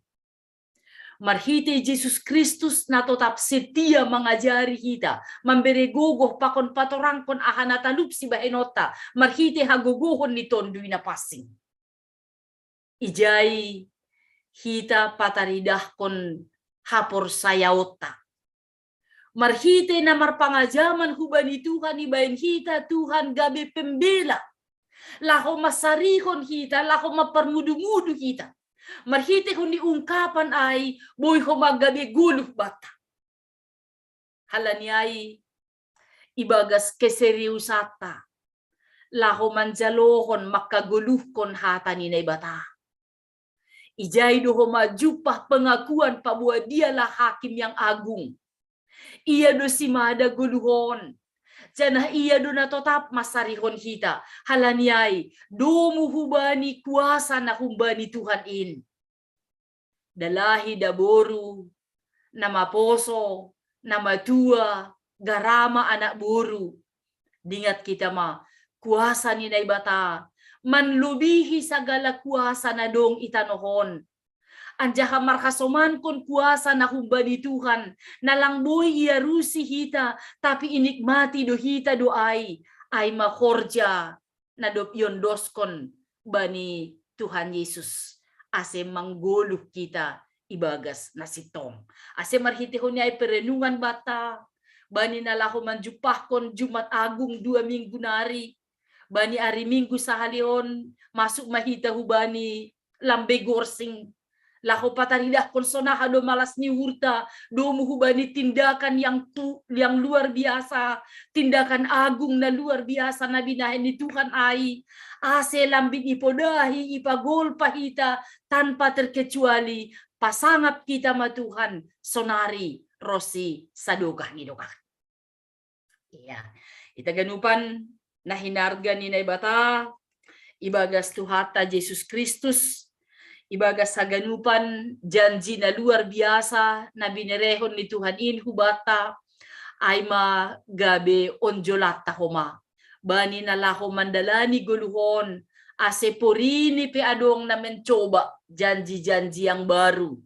[SPEAKER 6] Marhite Yesus Kristus na tetap setia mengajari kita. Memberi gogoh pakon patorangkon ahanatalup si bahenota. Marhite hagogohon ni tondui na passing. Ijay hita pataridahkon hapor sayauta. Marhite na marpangajaman hubani Tuhan ibayin hita Tuhan gabi pembela. Laho masarihon hita, laho maparmudu-mudu hita. Marhite kung ungkapan ay boy humagabi guluh bata. Halanyay ibagas keseriusata. Laho manjalohon makaguluhkon hata ni bata. Ijay doho majupah pengakuan pabuah dialah hakim yang agung. Ia do si mada guluhon. Janah ia do na tetap masarihon hita. Halanyay, domu hubani kuasa na hubani Tuhan in. Dalahi daboru, nama poso, nama tua, garama anak buru. Dingat kita kuasa ni naibata. Manlubihi sagala kuasa na dong itanohon. Anjaha markasoman kon kuasa na humbani Tuhan. Nalang boy iarusi hita. Tapi inikmati do hita doay. Ay mahorja na do yondoskon bani Tuhan Yesus. Ase mangguluh kita ibagas na sitong. Ase marhitihon niya ay perenungan bata. Bani nalaho manjupahkon Jumat Agung 2 minggu nari. Bani ari minggu sahalion masuk mahita hubani lambe gorsing. Laho pataridah konsonaha do malas ni hurta do muhubani tindakan yang luar biasa, tindakan agung na luar biasa na binahin ni Tuhan ay ase lambing ipodahi ipagol pahita tanpa terkecuali pasangap kita ma Tuhan sonari rosi sadogah ni dokah. Iya, ita ganupan na hinarga ni naibata ibagas tuhata Yesus Kristus. Ibagas haganupan janji na luar biasa na binerehon ni Tuhan in hubata ay magabe onjolata homa. Bani nalaho mandalani guluhon ase porini pe adong na mencoba janji-janji yang baru.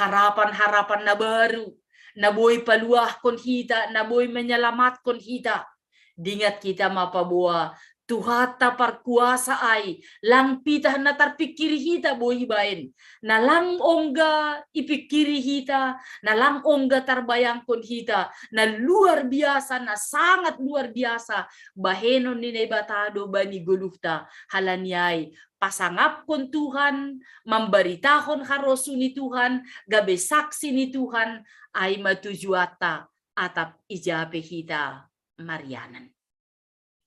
[SPEAKER 6] Harapan-harapan na baru. Naboy paluah kon hita, naboy menyelamat kon hita. Dingat kita mapabuah Tuhata parkuasa ay lang pitah na tarpikiri hita boy bain. Na lang ongga ipikiri hita, na lang ongga tarbayangkon hita, na luar biasa, na sangat luar biasa. Bahenon ni naibatado bani gulufta halanyay. Pasangap kon Tuhan, memberitahon harosu ni Tuhan, gabe saksi ni Tuhan, ay matujuata atap ijape hita Marianan.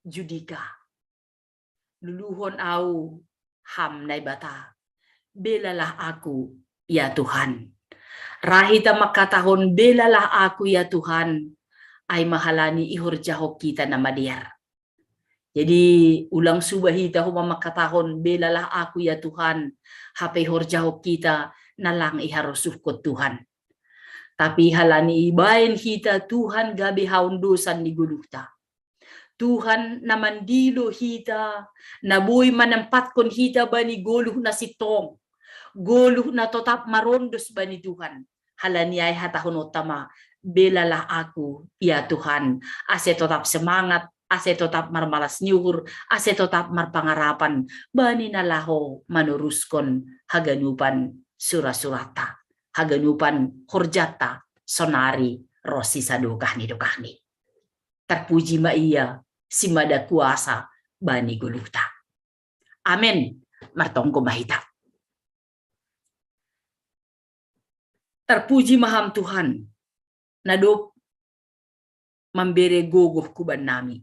[SPEAKER 6] Judika. Luluhon au ham naibata. Belalah aku, ya Tuhan. Rahita makatahon belalah aku ya Tuhan, ay mahalani ihurjahok kita na madiar. Jadi ulang subahita huma makatahon belalah aku ya Tuhan, hape horjahok kita nalang iharusuh ko Tuhan. Tapi halani ibain kita Tuhan gabi haun dosan ni guluhta. Tuhan naman dilo hita, nabuy manampatkon hita bani goluh na sitong, goluh na tetap marondos bani Tuhan. Halani ay hatahon utama, belalah aku, ya Tuhan, ase tetap semangat, ase tetap marmalas nyuhur, ase tetap marpangarapan, bani nalaho manuruskon haganupan surah-surata, haganupan horjata, sonari, rosi sadukah ni. Terpuji ma iya, si mada kuasa bani guluhta. Amin. Martongko mahita. Terpuji maham Tuhan. Nadop memberi gogoh kuban nami.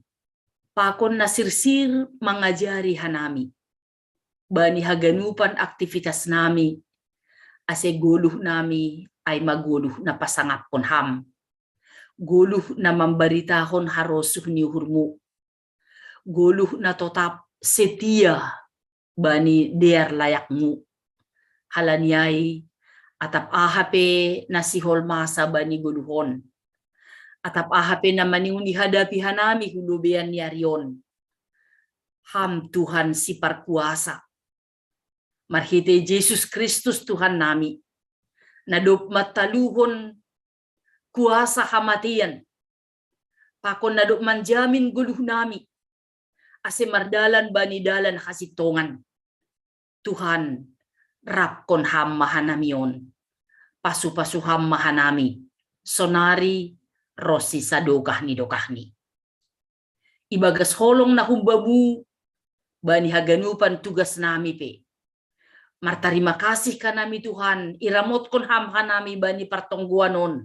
[SPEAKER 6] Pakon nasirsir mengajari hanami. Bani haganupan aktivitas nami. Ase guluh nami ay maguluh na pasangap kon ham. Guluh na memberitahon harosuh niuhurmu. Guluh na tetap setia bani der layakmu. Halaniai atap ahape nasihol masa bani guluhon. Atap ahape na maniung dihadapi hanami hulubian niarion. Ham Tuhan si parkuasa. Marhite Yesus Kristus Tuhan nami. Nadop mataluhon kuasa hamatian. Pakon nadop manjamin guluh nami. Ase mardalan bani dalan hasitongan. Tuhan rapkon ham mahanamion. Pasu-pasu ham mahanami. Sonari rosi sadokahni. Ibagas holong na humbamu bani haganupan tugas nami pe. Martarima kasih kanami Tuhan. Iramot kon ham hanami bani partongguanon.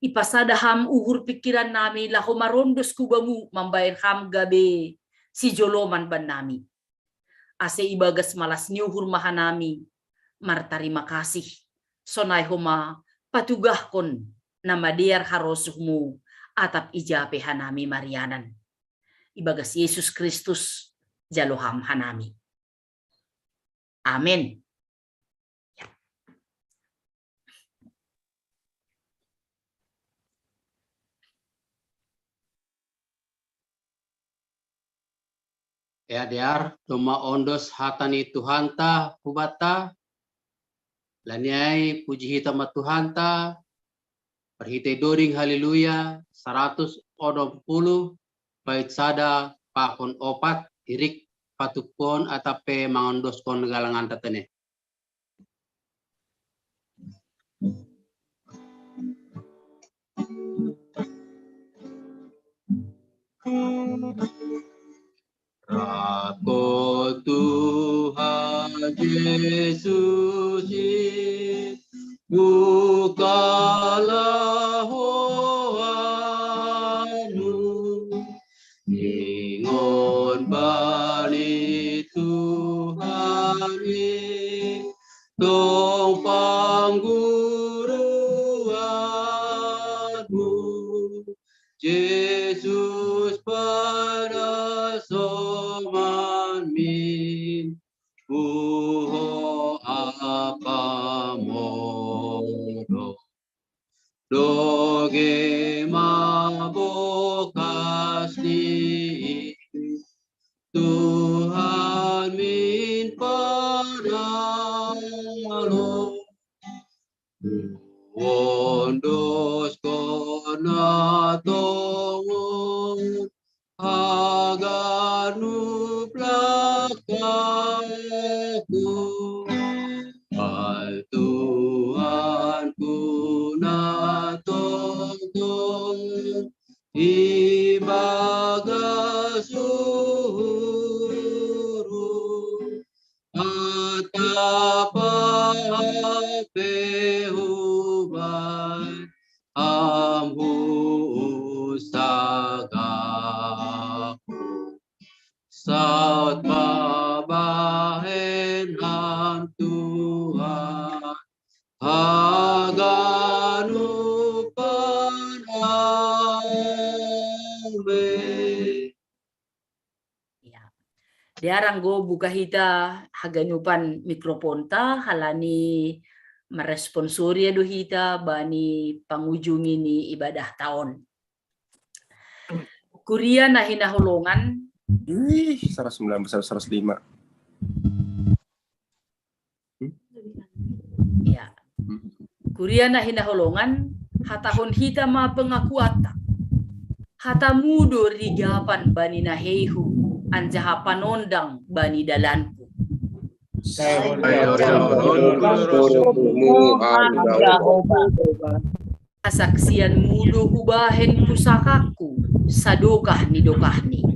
[SPEAKER 6] Ipasada ham uhur pikiran nami laho marondos kubamu mambayar ham gabe si joloman ban nami. Ase ibagas malas niuhur mahanami. Martarima kasih. Sonay huma patugah kon na madiar harosuhmu atap ijape hanami marianan. Ibagas Yesus Kristus jaloham hanami. Amin.
[SPEAKER 7] Ya diar, doma ondos hatani Tuhanta hubata, laniai puji hita ma Tuhanta, perhite doring haleluya, 120, bait sada pakon opat, irik patukon atape mangondos kon galangan tatene. Rako Tuhan Yesus, bukalah hoanu, ingon bani Tuhan, tong pangguruanmu, Yesus pada soman min buho apamodo doge mabokas ni Tuhan min padalo wondos kona tongon agar nuplakaku al Tuhanku na tonton ibagas suruh atapape huban amhu usagaku saut babahen ham Tuhan agar
[SPEAKER 6] Diarang go buka hita haganupan mikrofon ta halani meresponsori do hita bani pangujung ini ibadah tahun. Kuria na hinahulungan
[SPEAKER 8] 109 besar 105.
[SPEAKER 6] ya. Kuria na hinahulungan hatahon hita ma pengakuata. Hata mudo rigapan bani nahehu anjaha panondang bani dalanku. Kasaksian mudo hubahen pusakaku sadokah ni dokahni.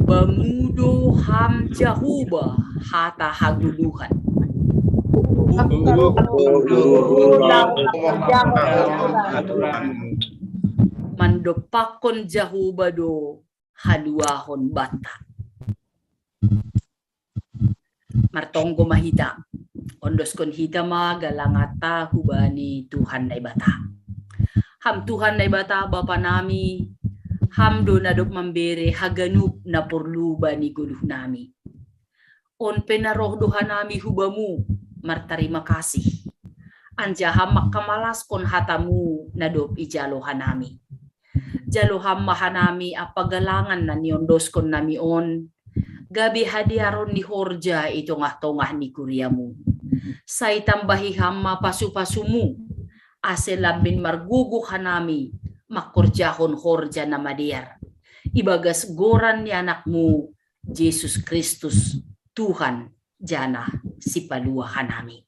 [SPEAKER 6] Bamudo ham jahuba hata haguluhan. Mandopakon jahubado haduahon bata. Martonggo mahita. Ondoskon hita magalangata hubani Tuhan na bata. Ham Tuhan na bata bapa nami. Ham do nadop mambere haganup na porlu bani guluh nami. On penaroh doha nami hubamu. Martarima kasih. Anjaham makamalas kon hatamu nadop ijalohan nami. Jaloham mahanami apagalangan na niondos kon nami on. Gabi hadiaron ni horja itongah-tongah ni kuriamu. Say tambahiham mapasu-pasumu. Aselambin marguguh hanami. Makorjahon horja na madiar. Ibagas goran ni anakmu. Yesus Kristus Tuhan jana si paluahan nami.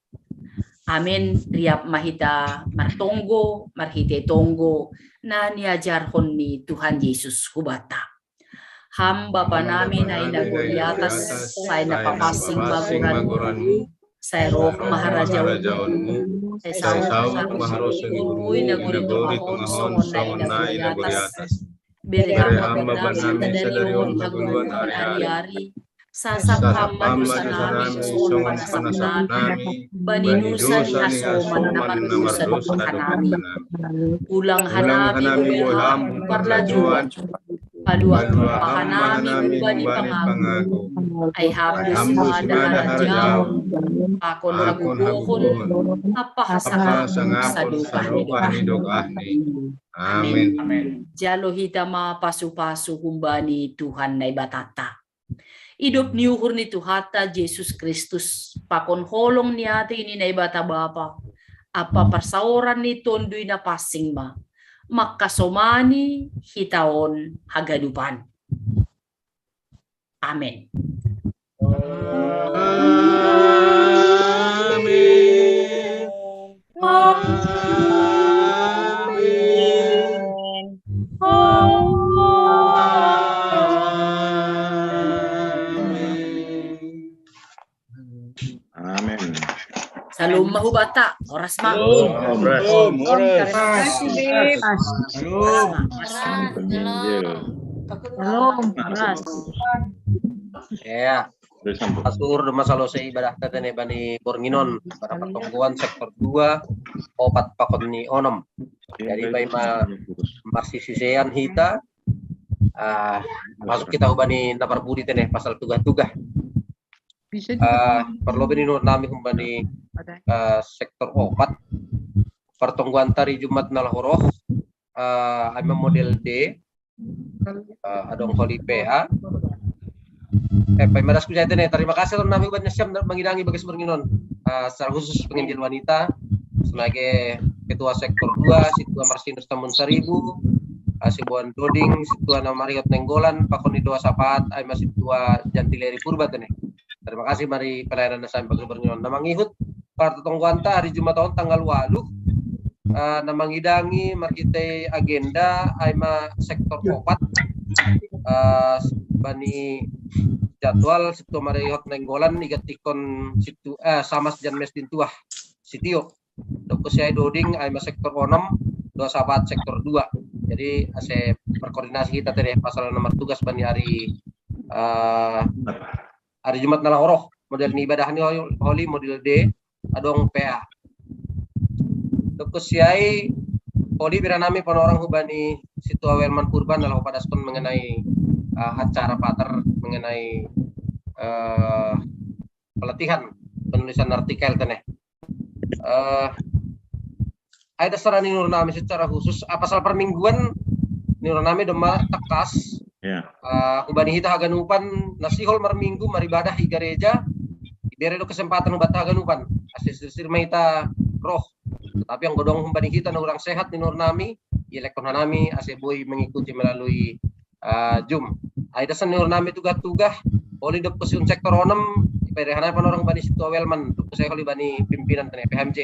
[SPEAKER 6] Amin. Riap mahita martonggo, marhite tonggo na niajarhon ni Tuhan Yesus hubata. Ham bapa nami na inaguri atas say napapasing baguran say roh maharajaunmu say sauk maharosun guru inaguri tumahon na inaguri atas beri hamba banami sadari on haguluan hari-hari sasak hamba dosa nami songan panas nami baninusa ni hasoman na manusa nami ulang hanami buham parlajuan Palua pahanami bani pangako ay hapos madarajaw akon haguguhon apahasakap sa duka ni dokahni. Amen. Jalo hita mapasu-pasu humbani Tuhan na ibatata. Idop niuhur ni Tuhata Jesus Kristus pakon holong ni ate ini na ibata bapa apa parsauran ni tondoy na pasing ma. Makasomani hitaon hagadupan. Amen. Amen.
[SPEAKER 5] Amen.
[SPEAKER 6] Salam mahubata. Oras ma.
[SPEAKER 1] Ya. Asur masalah saya ibadah teten bani Bornginon pada pertemuan sektor 2 opat pakon ni onom. Jadi baima masih sisean hita masuk kita ubani napar budi teneh pasal tugah-tugah. Perlu beninur nami humbani sektor 4 pertemuan tari Jumat nalahoroh ama model D adong koli PA pemadas saya tene terima kasih teman nami banyak siap mengidangi bagi Bornginon secara khusus penginjil wanita sebagai ketua sektor 2 Situa Marsinus Tamun Seribu Sibuan Doding Situa Namariot Nenggolan Pakoni Doa Sapat Aima Situa Jantileri Purba tene. Terima kasih mari pelayanan saya bagi Bornginon namang ihut para tetongguanta hari Jumat tahun tanggal 8 namang idangi markite agenda Aima sektor 4 bani jadwal situ Mariot Nenggolan igatikon situ sama sejan mesdin tuah sitio dokusiai doding Aima sektor 6 dua sahabat sektor 2 jadi ase berkoordinasi kita tadi pasal nomor tugas bani hari Jumat nalahoroh model ni ibadah ni holi model D adong PA dokusiai Poli biranami panorang hubani situa Welman Purban adalah padaskon mengenai acara pater mengenai pelatihan penulisan artikel teneh. Ada sarani nurnami secara khusus pasal permingguan nurnami dema tekas hubani hita haganupan nasihol marminggu maribadah di gereja ibere do kesempatan ubat haganupan asisir mahita roh. Tapi yang godong hubani kita na orang sehat di nurnami elekon hanami ase boy mengikuti melalui Zoom. Ada san nurnami tugah-tugah oli dok pesun sektor onem ipere hanai panorang bani situa Welman dok saya oli bani pimpinan tene PHMJ.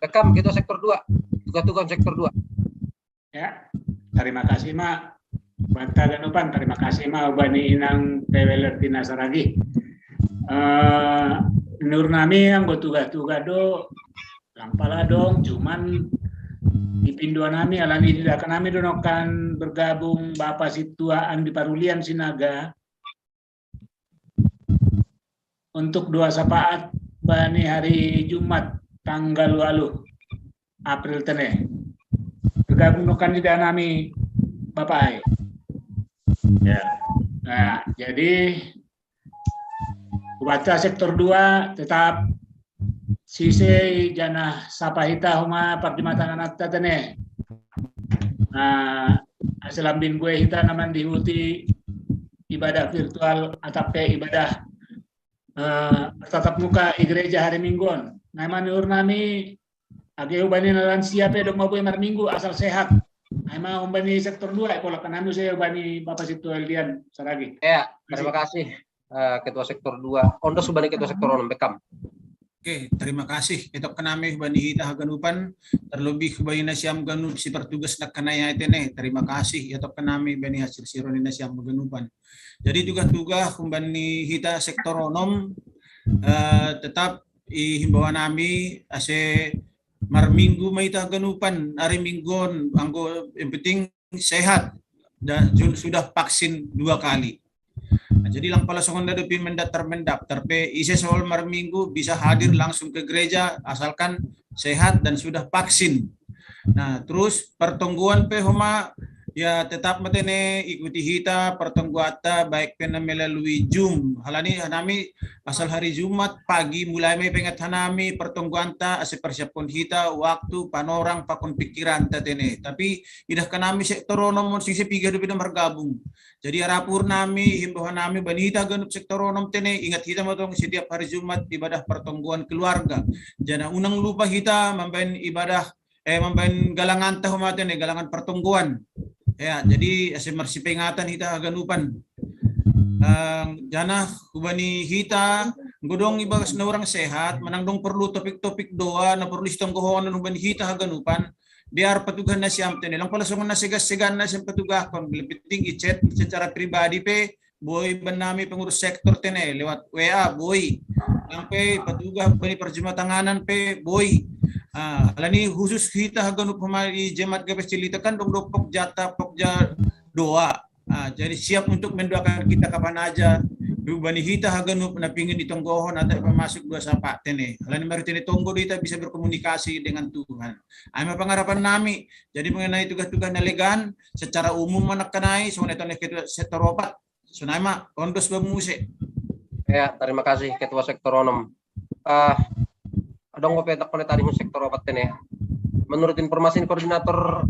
[SPEAKER 1] Rekam kita sektor 2 tugah-tugah sektor 2.
[SPEAKER 2] Ya, terima kasih Mak. Banta Ganupan, terima kasih Mak bani inang peweler tina saragi. Nurnami yang tugah-tugah do lampala dong, cuman di pinduan nami alami tidak kami donokan bergabung Bapak Situaan di Parulian Sinaga untuk 2 sapaat bani hari Jumat tanggal 2 April tene bergabung donokan di nami Bapak Ai. Ya. Nah, jadi baca sektor 2 tetap sise jana sapahita huma partimatan anak tatene. Aselambin gue hita naman dihuti ibadah virtual atau ibadah tatap muka di gereja hari Mingguan. Naman nami agak ubani nalan siapa dok mau mar Minggu asal sehat. Naman ubani sektor 2 pola kananu saya ubani Bapak Situ Eldian saragi.
[SPEAKER 1] Ya, terima kasih Ketua Sektor 2. Ondo subani Ketua Sektor 6 Bekam.
[SPEAKER 3] Oke, terima kasih. Ito kanami bani hita haganupan terlebih bani nasyam ganup si pertugas na kanaya itene. Terima kasih ito kanami bani hasil siro ni nasyam maganupan. Jadi juga bani hita sektor onom tetap ihimbauan nami ase marminggu may haganupan ari minggon anggo yang penting sehat dan sudah vaksin 2 kali. Nah, jadi lang pala songon dadupin mendaftar pe isi soal marminggu bisa hadir langsung ke gereja asalkan sehat dan sudah vaksin. Nah, terus pertungguan pe homa ya tetap matene ikuti hita pertungguata baik pena melalui Zoom. Halani hanami asal hari Jumat pagi mulai may pengat hanami pertungguanta ase persiapkan hita waktu panorang pakon pikiran tatene. Tapi idah kanami sektor onom sing piga do pina margabung. Jadi arapur nami himbauan nami bani hita ganup sektor onom tene ingat hita matong setiap hari Jumat ibadah pertungguan keluarga. Jangan unang lupa hita mambain ibadah mambain galangan tahumaten galangan pertungguan. Ya, jadi ase marsi pengatan hita ganupan. Jana kubani hita godong ibas na orang sehat manangdong perlu topik-topik doa na perlu istong gohonan kubani hita ganupan. Biar petugas na siyam tene lang pala songon na segas-segan na siyam petugas kon penting i-chat secara pribadi pe boy benami pengurus sektor tene lewat WA boy sampai petugas bani perjumatanganan pe boy alani khusus kita haganuk pemari jemaat gabes cilita kan dong pokja doa. Jadi siap untuk mendoakan kita kapan aja. Bani hita haganuk na pingin ditonggohon atau masuk 2 sapat tene. Alani mari tene tonggo kita bisa berkomunikasi dengan Tuhan. Ay mapangarapan nami. Jadi mengenai tugas-tugas nelegan secara umum manakkanai soalnya itu sektor 4. Sunama kondos bamuse.
[SPEAKER 1] Ya, terima kasih Ketua Sektor 6. Adong ko petak ko tadi sektor 4 tene. Menurut informasi koordinator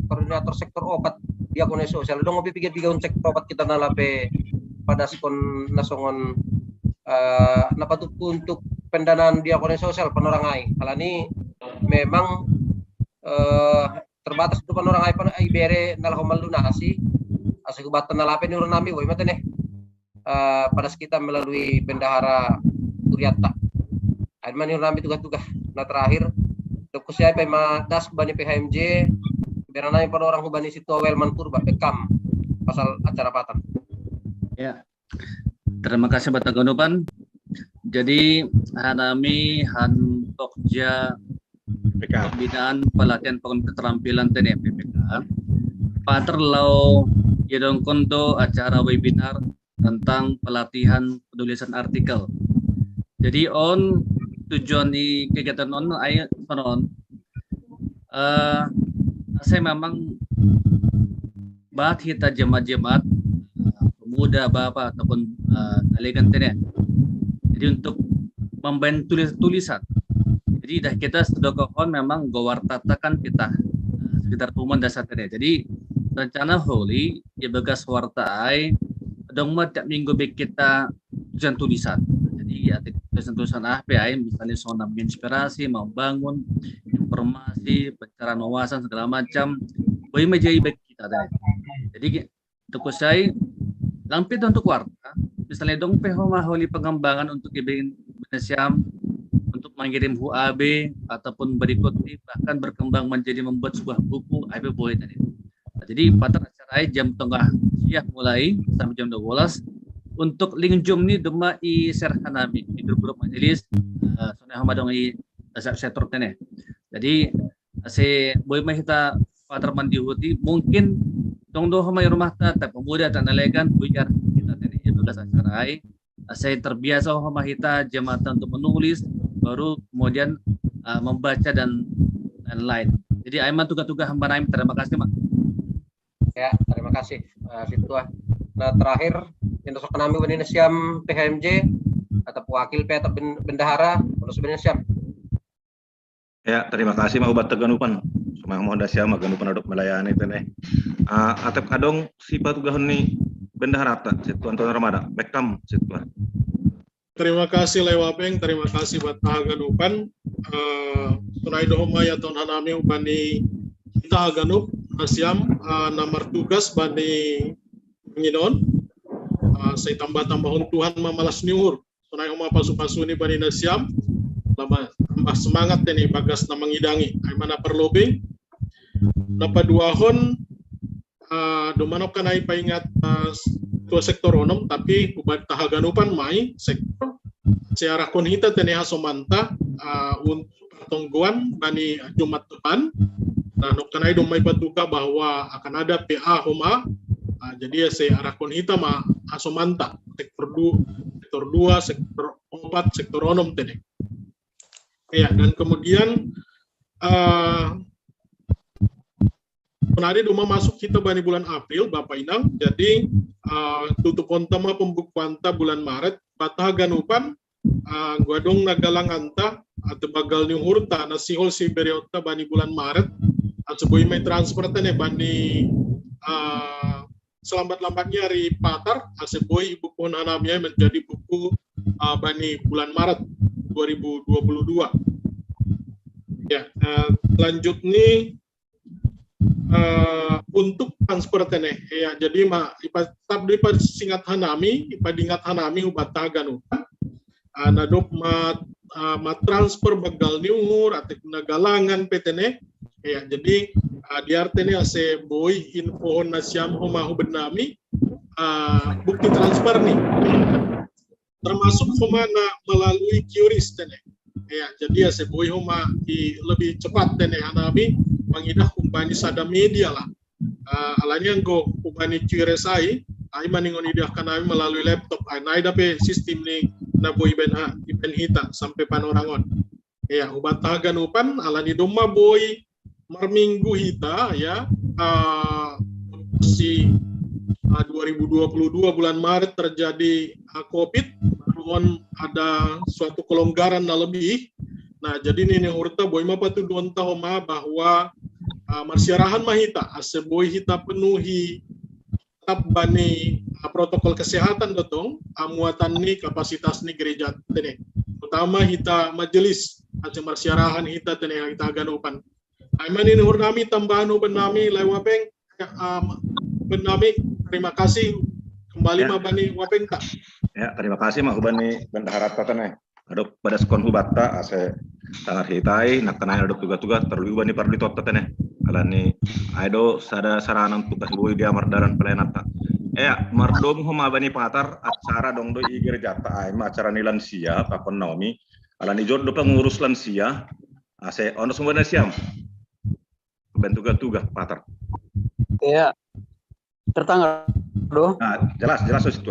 [SPEAKER 1] koordinator sektor 4 dia kone sosial dong ngopi pikir-pikir sektor 4 kita nalape pada skon nasongon napatupu untuk pendanaan dia kone sosial panorangai. Alani memang terbatas itu panorangai ibere nalahomal lunasi asikubatan nalape ni nami woy matene pada kita melalui bendahara Turiata. Adman yung nami tugas-tugas na terakhir dok siya pa das bani PHMJ beranay pa orang hubani Situa Welman Purba Bekam pasal acara patan.
[SPEAKER 9] Ya. Terima kasih Bapak Ganupan. Jadi hanami Pokja pembinaan pelatihan keterampilan TNI PPK. Pater lau yedong konto acara webinar tentang pelatihan penulisan artikel. Jadi tujuan di kegiatan ay panon saya memang bahat kita jemaat-jemaat pemuda bapak ataupun dalegan tene. Jadi untuk membantu tulisan. Jadi dah kita sudah kohon memang gowartata kan kita sekitar tuman dasar tene. Jadi rencana holi ya bagas wartai dong tiap minggu baik kita tulisan. Jadi ya tulisan-tulisan API misalnya soal menginspirasi, membangun informasi, pencerahan wawasan segala macam. Boleh menjadi baik kita dah. Jadi untuk saya lampir untuk warta, misalnya dong pehoma holi pengembangan untuk ibin Siam untuk mengirim HUAB ataupun berikutnya bahkan berkembang menjadi membuat sebuah buku IP boleh tadi. Jadi pada acara jam tengah siang mulai sampai jam 12 untuk link Zoom ni dema i share kanami di grup majelis sunah hamadong i sektor tene. Jadi se boy mah kita pada mandihuti mungkin dong do hamay rumah ta pemuda tan nalegan bujar kita tene itu gas acara saya terbiasa kita jemaatan untuk menulis baru kemudian membaca dan lain. Jadi Aiman tugas-tugas hamba Naim terima kasih Mak.
[SPEAKER 1] Ya, terima kasih Situa. Nah terakhir untuk kami Bani Siam PHMJ atau wakil atau bendahara untuk Bani Siam.
[SPEAKER 5] Ya, terima kasih Mak Ubat Teganupan. Semua mohon Siam Ganupan untuk melayani tene. Atep kadong sifat tugas ni bendahara ta Tuan Ramada. Bekam Tuan.
[SPEAKER 10] Terima kasih Lewapeng, terima kasih buat Haganupan. Tunai dohoma ya Tuan Hanami Bani kita Haganup Asiam nomor tugas Bani Nginon. Saya tambah-tambahun Tuhan mamalas niur. Tunai oma pasu-pasu ni Bani Nasiam. Tambah semangat ini bagas na mangidangi. Ay mana perlobing. Napa duahon dumanok kan ay paingat tua sektor onom tapi ubat tahaganupan mai sektor seara konhita tene hasomanta untuk pertongguan Bani Jumat depan. Nah nokkanay domay patuka bahwa akan ada PA Homa. Jadi ya seara konhita ma hasomanta sektor 2, sektor 4, sektor onom tene. Ya dan kemudian Penari Duma masuk kita Bani bulan April, Bapak Inang. Jadi tutup kontama pembukuan ta bulan Maret. Batah ganupan, gua dong nagalang anta atau bagal ni hurta nasihol si beriota Bani bulan Maret. Atau boy may transfer tane Bani selambat-lambatnya dari Patar. Atau boy ibu pohon anamnya menjadi buku Bani bulan Maret 2022. Ya, lanjut nih. Untuk transfer tene ya jadi tabli singkat hanami ipadingat hanami ubata ganupan nadop ma transfer bagal niur atau nagalangan petene ya jadi diartene ase boy info nasiam homa benami bukti transfer nih termasuk homa melalui QRIS tene ya jadi ase boy homa lebih cepat tene hanami mangidah kumpani sada media lah. Alanya go kumpani QRSI, ay maningon idah kanami melalui laptop. Ay naida pe sistem ni na boy iben hita sampai panorangon. Ya ubat taganupan alani doma boy marminggu hita ya si 2022 bulan Maret terjadi COVID, baru ada suatu kelonggaran na lebih. Nah, jadi ini hurta boy mapatu donta homa bahwa marsiarahan mahita ase boy hita penuhi tetap Bani protokol kesehatan dotong amuatan ni kapasitas ni gereja tene. Utama hita majelis ase marsiarahan hita tene hita ganupan. Aiman ini hurnami tambahan benami lewapeng benami terima kasih kembali ya. Bani wapeng tak.
[SPEAKER 5] Ya, terima kasih Mak Bani bendahara tane. Adop pada skon hubata ase tangar hitai nak kenai adop tugas-tugas terlalu bani parli top tane alani aido sada sarana untuk kasih dia mardaran pelenata mardom homa bani patar acara dong do igir jata ai acara ni lansia pakon naomi alani jod do pengurus lansia ase ono semua siam bentuk tugas patar
[SPEAKER 11] ya tertanggal do
[SPEAKER 5] jelas itu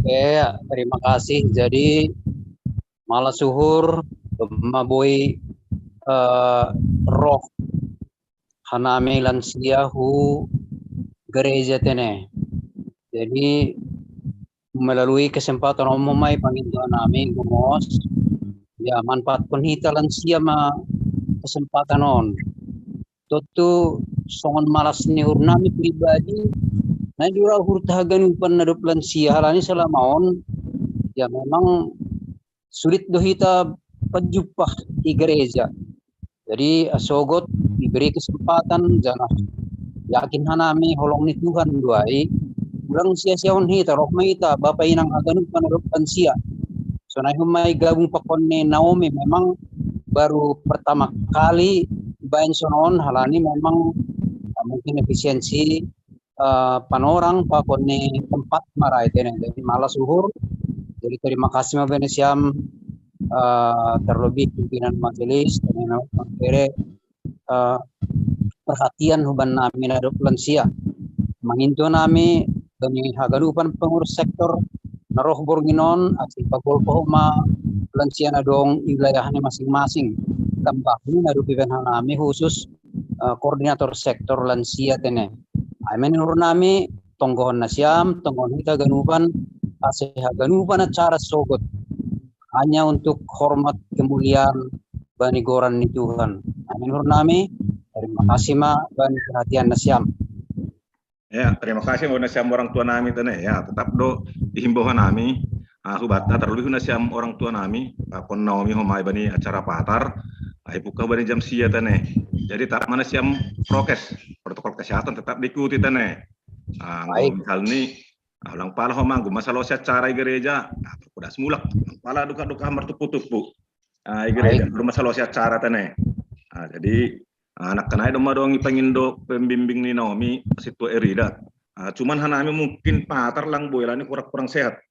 [SPEAKER 11] ya terima kasih jadi malah suhur maboy roh hanami lansia hu gereja tene. Jadi melalui kesempatan umum mai pangintuan nami gumos ya manfaat penhita lansia ma kesempatan on. Tutu songon malas ni nami pribadi na dura hurtahagan upan nadup lansia halani selama on ya memang sulit dohita pajupah di gereja. Jadi asogot diberi kesempatan jangan yakin hanami holong ni Tuhan duai ulang sia-siaon hita roh maita bapak inang aganuk panarup lansia. So na humay gabung pakon ni Naomi memang baru pertama kali bain sonon halani memang mungkin efisiensi panorang pakon ni tempat marai tenen jadi malas uhur. Jadi terima kasih Mbak Siam terlebih pimpinan majelis dan perhatian huban nami nadop lansia. Manginto nami demi hagalupan pengurus sektor naroh borginon aksi pagol pohoma lansia nadong wilayahnya masing-masing. Tambah ini nadup event nami khusus koordinator sektor lansia tene. Amin nur nami tonggohon nasiam, tonggohon kita ganupan aseha ganupan acara sogot hanya untuk hormat kemuliaan bani goran ni Tuhan. Amin nur nami. Terima kasih ma bani perhatian nasiam.
[SPEAKER 5] Ya, terima kasih Mbak Nasiam orang tua nami tene ya, tetap do dihimbauan nami hubata terlebih nasiam orang tua nami kon Naomi homai bani acara patar ai buka bani jam sia tene. Jadi tak mana siam prokes protokol kesehatan tetap diikuti tene. Misal ni ulang pala homang masalah acara gereja kuda semulak pala duka-duka mertupu-tupu gereja masalah acara tene. Jadi anak kenai doma dong ipangindo pembimbing ni Naomi situ erida. Cuman hanami mungkin patar lang boy lani kurang sehat.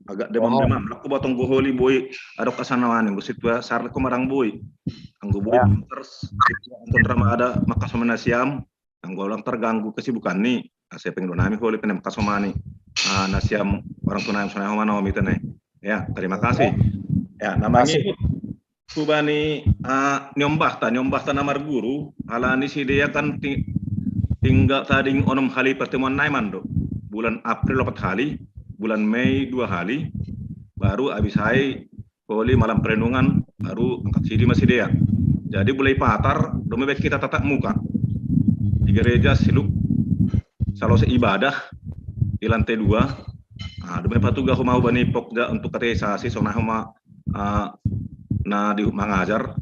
[SPEAKER 5] Agak demam-demam. Aku batong goholi boy ada kasanawan yang situ sar ko marang boy. Anggo boy terus kontra ada makasomana siam. Anggo lang terganggu kesibukan ni. Saya pengen nami holi tenem makasomani. Nasiam orang tunai sunai homa Naomi tene. Ya, terima kasih. Ya, namanya Kubani nyombahta namar guru alani si dia kan tinggal tadi onom kali pertemuan naimando bulan April 4 kali bulan Mei 2 kali baru abis hai poli malam perenungan baru angkat sidi masih dia jadi boleh patar domebek kita tatap muka di gereja siluk selalu seibadah di lantai 2 domebek patuga humau bani pokja untuk kateisasi sona huma na di mengajar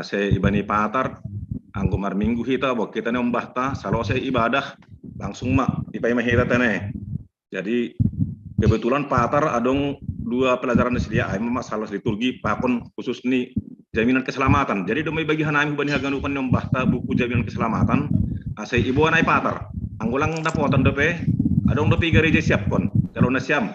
[SPEAKER 5] saya ibani patar anggomar minggu kita bahwa kita nyombahta selalu saya ibadah langsung mak ipai mahita tene. Jadi kebetulan patar adong 2 pelajaran sedia ai masalah liturgi pakon khusus ni jaminan keselamatan. Jadi domai bagi hanami bani haganupan nyombahta buku jaminan keselamatan saya ibu anai patar anggolang dapotan dope adong dope gereja siapkon kalau nasiam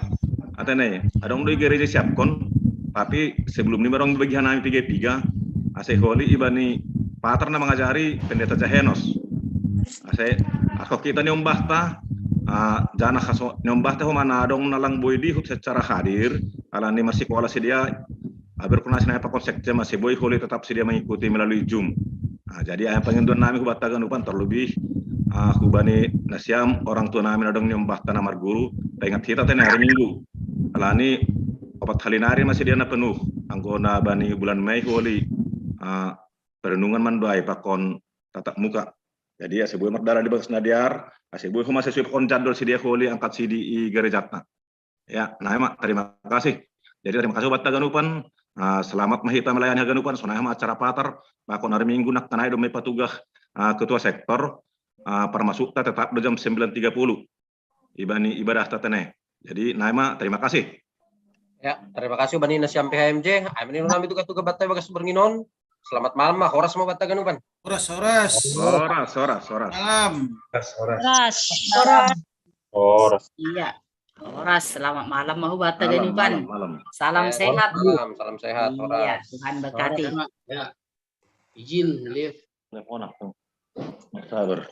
[SPEAKER 5] atene adong dope gereja siapkon. Tapi sebelum ini barang bagian nami 3 asai holi ibani patar na mengajari pendeta Jahenos. Aku kita nyombahta jana khaso nyombahta humana dong nalang boy di secara hadir alani masih sekolah sedia berkunasi na apa konsepnya masih boy holi tetap sedia mengikuti melalui Zoom. Jadi ayam pengen nami hubatagan upan terlebih hubani nasiam orang tua nami nadong nyombahta namar guru ingat kita tene hari Minggu alani opat halinari masih dia penuh anggona bani bulan Mei holi perenungan manduai pakon tatap muka jadi ya sebuah merdara di bagus nadiar sebuah huma sesuai pakon jadwal si dia holi angkat si di gerejatna ya nah emak terima kasih jadi terima kasih buat taganupan selamat mahita melayani haganupan sonai acara patar pakon hari Minggu nak tanai domai patugah ketua sektor permasuk tetap jam 9.30 ibani ibadah tatene jadi nah emak terima kasih.
[SPEAKER 1] Ya, terima kasih Bani Nasiam PHMJ. Amin nami tugas-tugas batai bagas berginon. Selamat malam mah, horas mau batai ganupan.
[SPEAKER 3] Horas. Malam.
[SPEAKER 6] Horas. Iya. Horas, selamat malam mau batai ganupan. Salam sehat.
[SPEAKER 1] Salam sehat. Horas.
[SPEAKER 6] Iya, Tuhan berkati.
[SPEAKER 7] Ya. Izin live.
[SPEAKER 5] Telepon aku. Sabar.